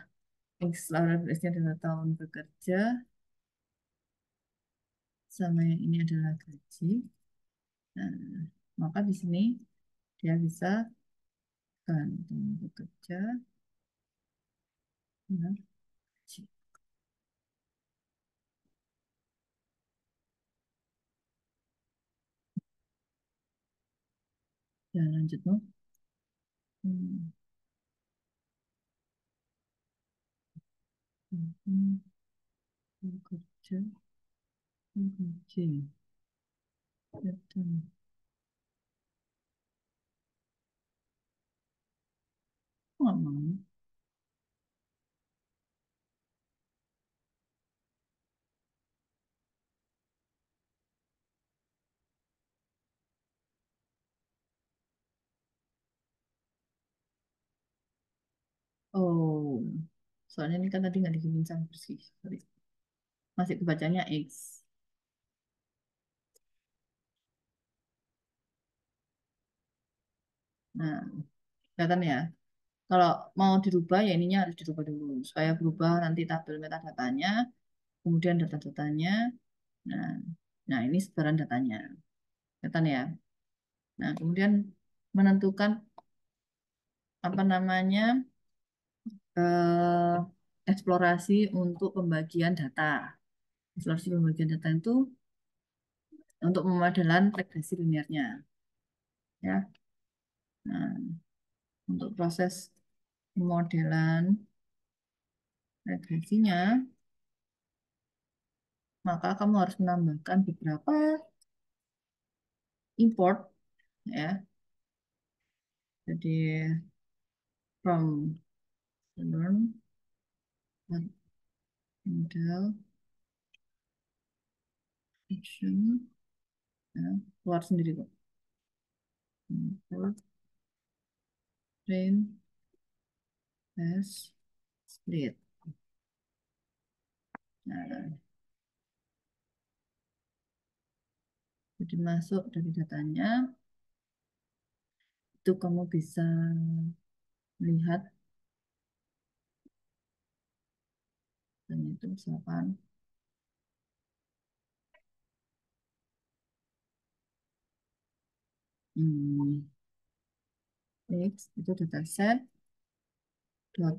X, label X-nya adalah tahun bekerja, sama yang ini adalah gaji. Nah, maka di sini dia bisa ganti bekerja, nah, gaji. Ya, lanjut, no. Hmm, hmm, bekerja, gaji. Betul. Nggak mau. Oh, soalnya ini kan tadi nggak dikirim sama bersih. Sorry. Masih kebacanya X. Nah, kelihatan ya. Kalau mau dirubah ya ininya harus dirubah dulu supaya berubah nanti tabel metadatanya, kemudian data-datanya. Nah, nah ini sebaran datanya. Kelihatan ya. Nah, kemudian menentukan apa namanya eh, eksplorasi untuk pembagian data. Eksplorasi pembagian data itu untuk pemodelan regresi linearnya. Ya. Nah, untuk proses pemodelan regresinya, maka kamu harus menambahkan beberapa import ya. Jadi from learn model action ya, keluar sendiri kok. Import train as split. Nah, jadi masuk dari datanya itu kamu bisa melihat dan itu misalkan hmm, X itu dataset dot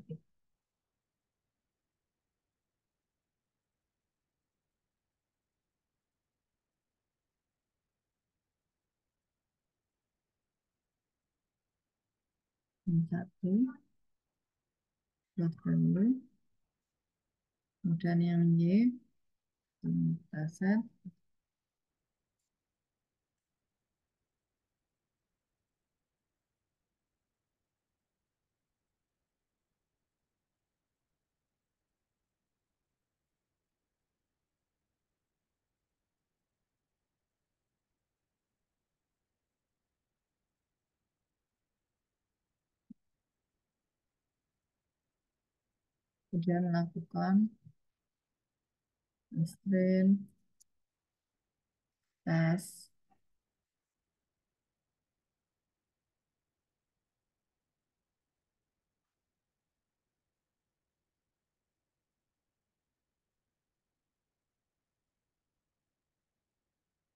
satu dot value, kemudian yang Y dataset, kemudian lakukan constraint tes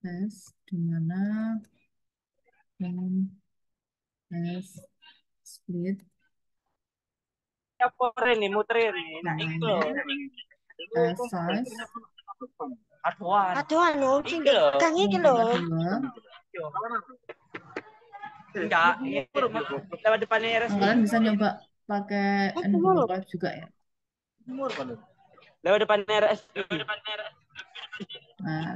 tes di mana yang tes split Muterin nih, muterin nih. Nah, itu loh. time tes size Aduan. Aduan lho, sing Kang iki lho. Kelompok kedua. Enggak, lewat depannya Nah, RSI. kalian bisa nyoba pakai Dulu. N25 juga ya. Lewat depannya RSI. Nah,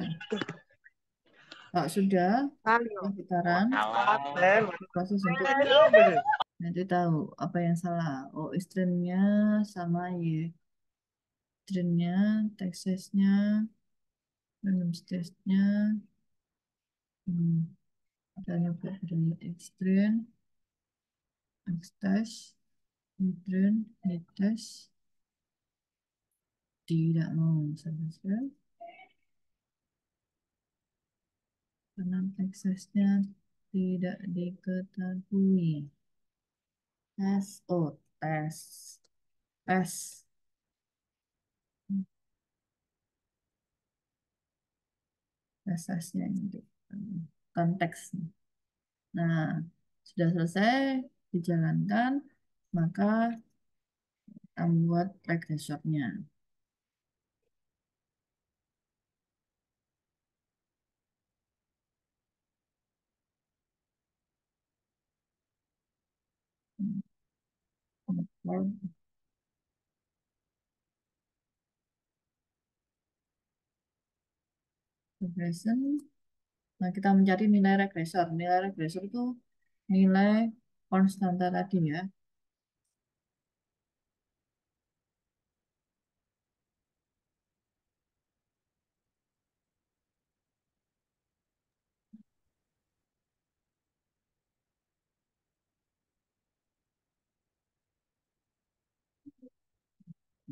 kalau sudah putaran proses untuk nanti tahu apa yang salah. Oh, istrimnya sama Y. Istrimnya, Texasnya, random stage-nya. Hmm. Kita nyoba dari ekstrim, ekstase, hidran, netes. Tidak mau selesai. Karena Texasnya tidak diketahui. Tes, oh tes, tes, tesnya ini konteks. Nah, sudah selesai dijalankan, maka kita buat regresornya. Regression. Nah, kita mencari nilai regresor. Nilai regresor itu nilai konstanta tadi ya.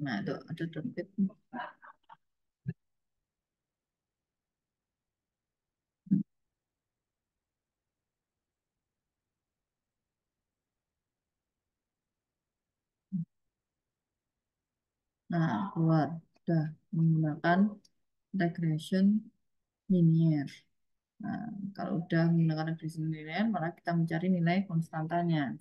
Nah, itu ada terbit. Nah, keluar. Sudah menggunakan regression linear. Nah, kalau udah menggunakan regression linear, maka kita mencari nilai konstantanya.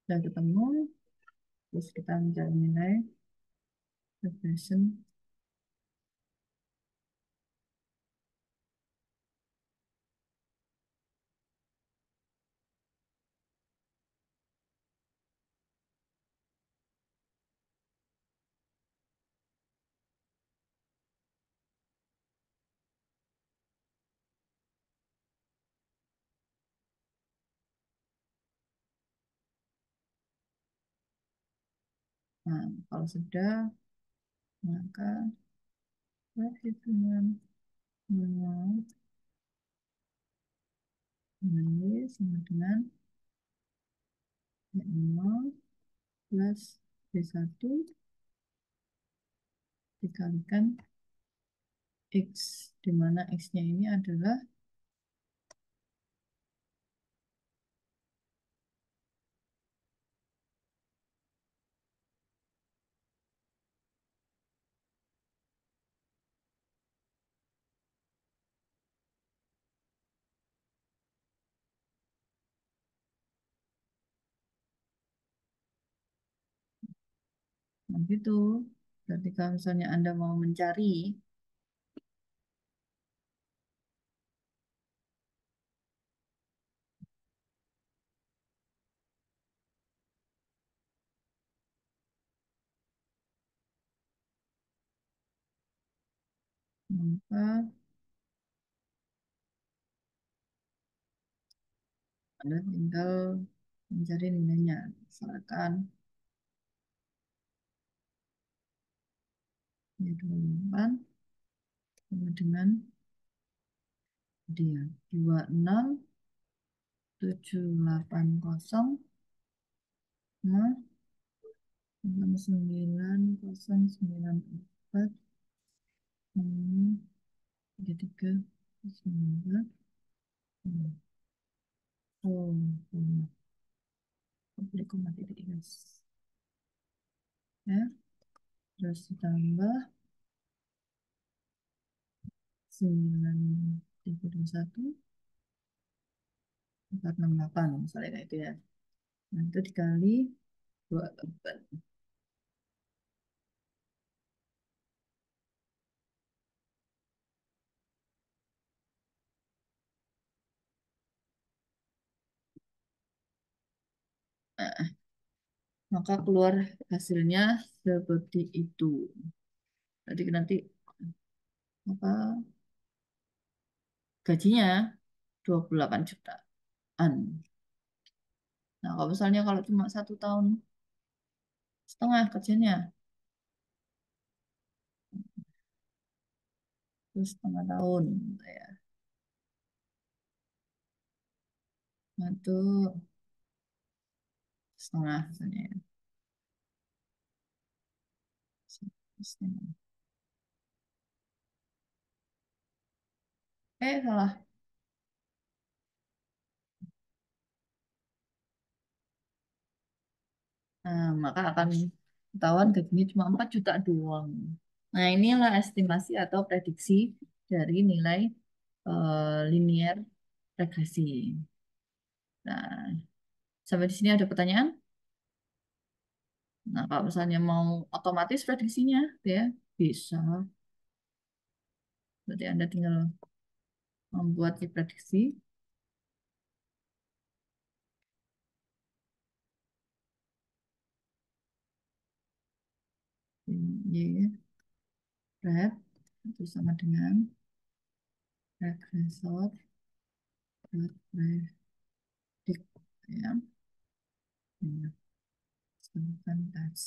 Sudah ketemu, terus kita mencari nilai regression. Nah, kalau sudah, maka perhitungan nol Y sama dengan Y0 plus B1 dikalikan X, di mana X-nya ini adalah begitu. Ketika misalnya Anda mau mencari, maka Anda tinggal mencari nilainya. Misalkan y 28 sama dengan dia 26780 9094 tiga tiga 9. Oh, publik koma titik guys. Ya, terus ditambah 9,31 468 misalnya kayak itu ya. Nah, itu dikali 24. Nah, maka keluar hasilnya seperti itu. Jadi nanti apa gajinya 28 jutaan. Nah, kalau misalnya kalau cuma 1,5 tahun kerjanya, terus setengah tahun, ya. Nah, itu setengah misalnya ya. Setengah. Salah. Nah, maka akan ketahuan gajinya cuma 4 juta doang. Nah, inilah estimasi atau prediksi dari nilai linear regresi. Nah, sampai di sini ada pertanyaan? Nah, kalau misalnya mau otomatis prediksinya, ya bisa. Berarti Anda tinggal membuat si prediksi. Y, rep, itu sama dengan regresor, predik, ya. Ini, sedangkan tes.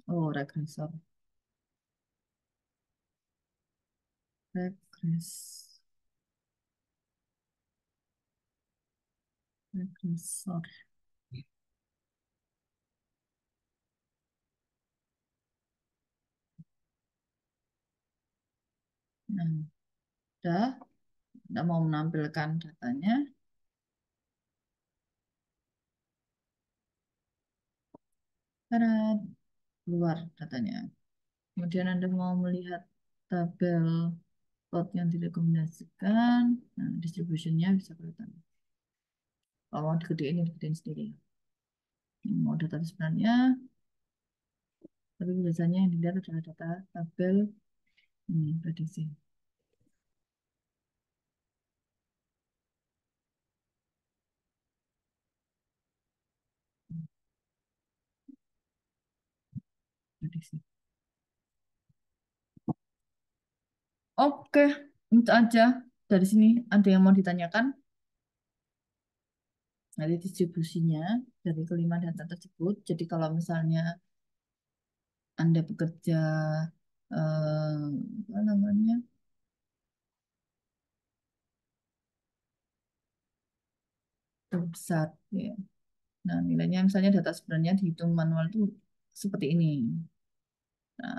Oh, regresor. Regres, regresor. Nah, udah, udah mau menampilkan datanya. Karena keluar datanya. Kemudian Anda mau melihat tabel plot yang direkomendasikan. Nah, distributionnya bisa kelihatan. Kalau mau digedein, ya digedein sendiri. Ini mau data sebenarnya, tapi biasanya yang dilihat adalah data tabel ini prediksi. Prediksi. Oke, itu aja dari sini. Ada yang mau ditanyakan? Dari distribusinya dari kelima data tersebut. Jadi kalau misalnya Anda bekerja apa namanya besar, ya. Nah, nilainya misalnya data sebenarnya dihitung manual itu seperti ini. Nah,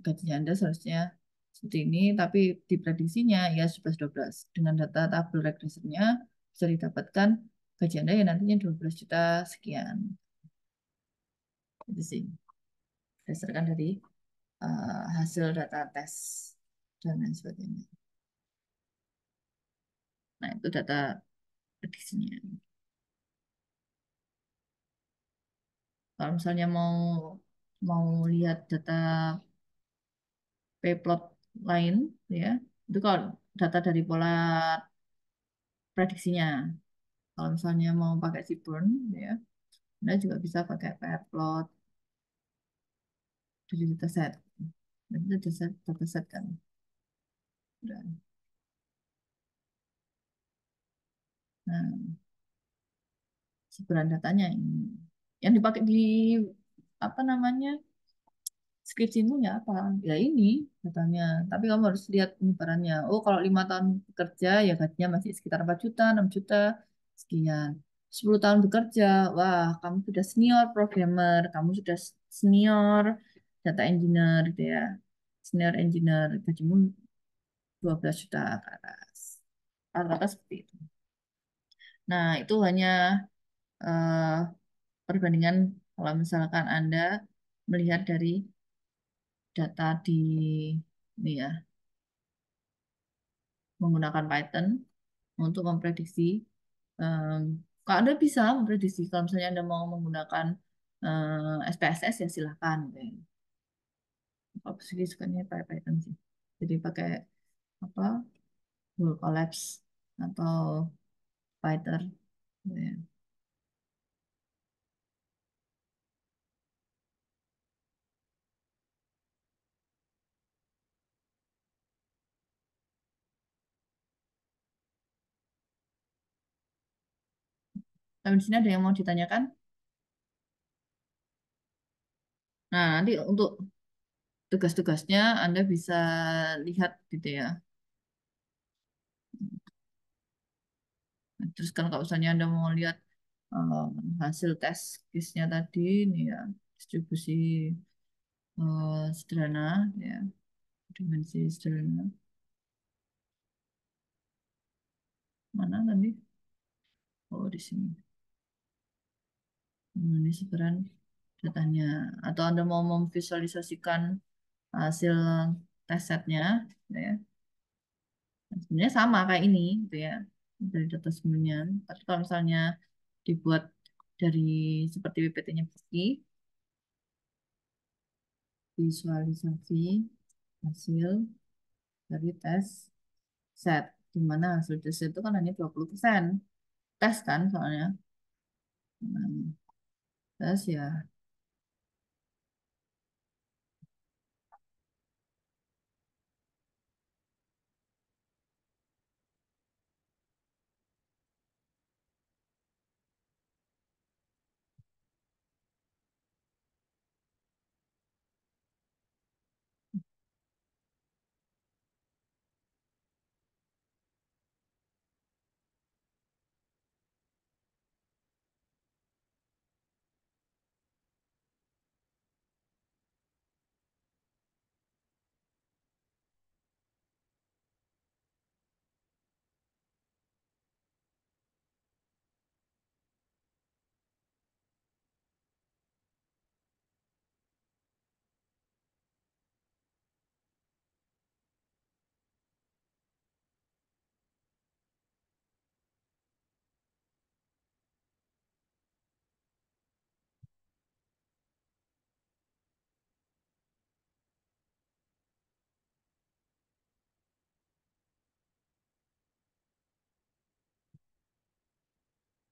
gajinya Anda seharusnya seperti ini, tapi diprediksinya ya 11-12. Dengan data tabel regresornya bisa didapatkan gaji Anda ya nantinya 12 juta sekian. Itu sih, berdasarkan dari hasil data tes dan lain sebagainya. Nah, itu data prediksinya. Kalau misalnya mau mau lihat data plot lain, ya. Itu kalau data dari pola prediksinya. Kalau misalnya mau pakai Seaborn, ya, Anda juga bisa pakai plot dari dataset. Itu dataset kan. Udah. Nah, sebenarnya datanya ini. Yang dipakai di apa namanya skripsimu ya apa? Ya ini datanya. Tapi kamu harus lihat penyebarannya. Oh, kalau 5 tahun bekerja ya gajinya masih sekitar 4 juta, 6 juta, sekian. 10 tahun bekerja, wah kamu sudah senior programmer, kamu sudah senior data engineer gitu ya. Senior engineer, gajimu 12 juta ke atas. Rata-rata seperti itu. Nah, itu hanya eh, perbandingan kalau misalkan Anda melihat dari data di ini ya, menggunakan Python untuk memprediksi. em, Kalau Anda bisa memprediksi, kalau misalnya Anda mau menggunakan SPSS ya silakan. Gitu ya. Aku sih sukanya pakai Python sih. Jadi pakai apa? Google Colabs atau Python. Gitu ya. Tapi di sini ada yang mau ditanyakan? Nah, nanti untuk tugas-tugasnya Anda bisa lihat gitu ya. Terus kan kalau misalnya Anda mau lihat eh, hasil tes case-nya tadi, ini ya, distribusi sederhana, ya, dimensi sederhana. Mana tadi? Oh, di sini. Ini sekarang datanya. Atau Anda mau memvisualisasikan hasil tes setnya, ya. Sebenarnya sama kayak ini, gitu ya, dari data sebelumnya. Tapi kalau misalnya dibuat dari seperti PPT-nya Putri, visualisasi hasil dari tes set, di mana hasil tes itu kan hanya 20% tes kan soalnya. Hmm, tes ya.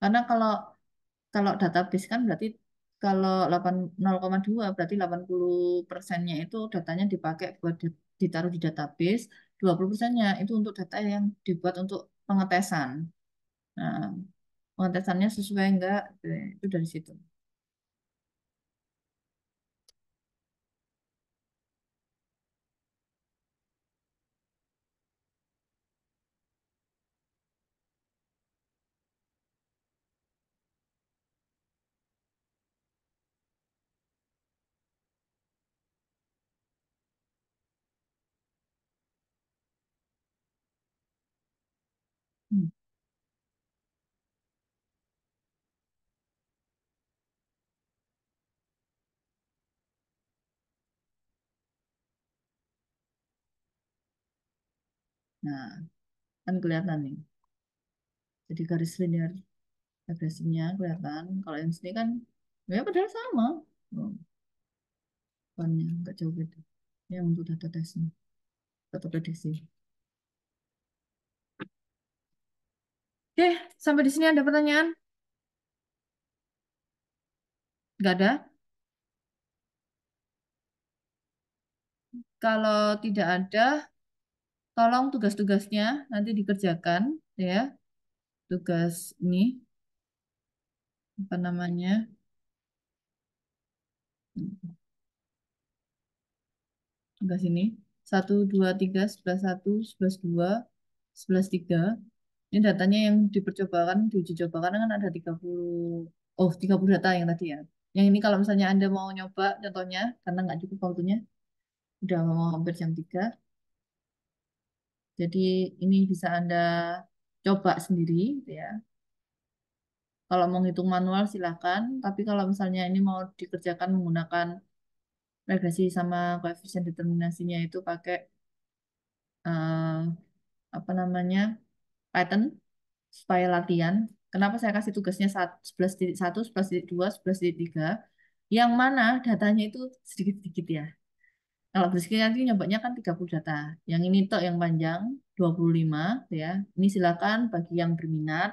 Karena kalau kalau database kan berarti kalau 0,2 berarti 80%-nya itu datanya dipakai buat ditaruh di database, 20%-nya itu untuk data yang dibuat untuk pengetesan. Nah, pengetesannya sesuai enggak, itu dari situ. Hmm. Nah, kan kelihatan nih. Jadi garis linear regresinya kelihatan. Kalau yang sini kan, ya padahal sama. Oh, banyak, nggak jauh beda. Yang untuk data tesnya. Atau prediksi. Oke, sampai di sini ada pertanyaan? Nggak ada? Kalau tidak ada, tolong tugas-tugasnya nanti dikerjakan ya. Tugas ini apa namanya? Tugas ini 1, 2, 3, 11, 1, 11, 2, 11, 3. Ini datanya yang dipercobakan, diuji cobakan kan ada 30, oh 30 data yang tadi ya. Yang ini kalau misalnya Anda mau nyoba contohnya, karena nggak cukup waktunya, udah mau hampir jam 3. Jadi ini bisa Anda coba sendiri gitu ya. Kalau mau ngitung manual silakan, tapi kalau misalnya ini mau dikerjakan menggunakan regresi sama koefisien determinasinya itu pakai eh, apa namanya Python supaya latihan. Kenapa saya kasih tugasnya 11.1, 11.2, 11.3, yang mana datanya itu sedikit-sedikit ya. Kalau berdiskusi nanti nyobanya kan 30 data. Yang ini tok yang panjang 25 ya. Ini silakan bagi yang berminat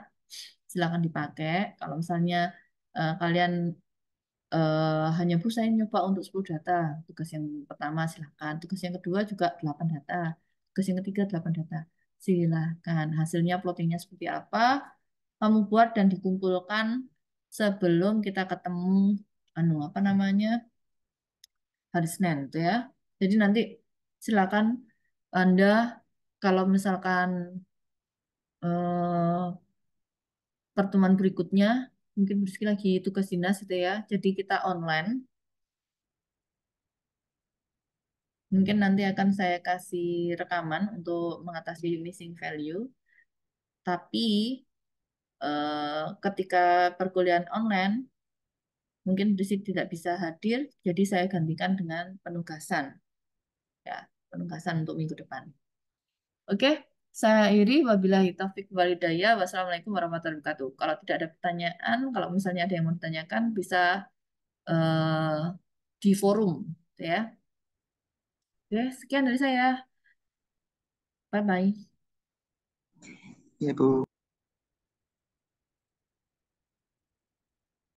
silakan dipakai. Kalau misalnya kalian hanya Bu saya nyoba untuk 10 data. Tugas yang pertama silakan. Tugas yang kedua juga 8 data. Tugas yang ketiga 8 data. Silakan. Hasilnya plottingnya seperti apa? Kamu buat dan dikumpulkan sebelum kita ketemu apa namanya? Hari Senin itu ya. Jadi nanti silakan Anda kalau misalkan eh, pertemuan berikutnya mungkin Rizky lagi tugas dinas itu ya. Jadi kita online. Mungkin nanti akan saya kasih rekaman untuk mengatasi missing value. Tapi ketika perkuliahan online, mungkin Rizky tidak bisa hadir, jadi saya gantikan dengan penugasan. Ya, penugasan untuk minggu depan. Oke, saya akhiri. Wabillahi taufik walhidayah. Wassalamualaikum warahmatullahi wabarakatuh. Kalau tidak ada pertanyaan, kalau misalnya ada yang mau ditanyakan, bisa eh, di forum, ya. Oke, sekian dari saya. Bye-bye. Ya, Bu.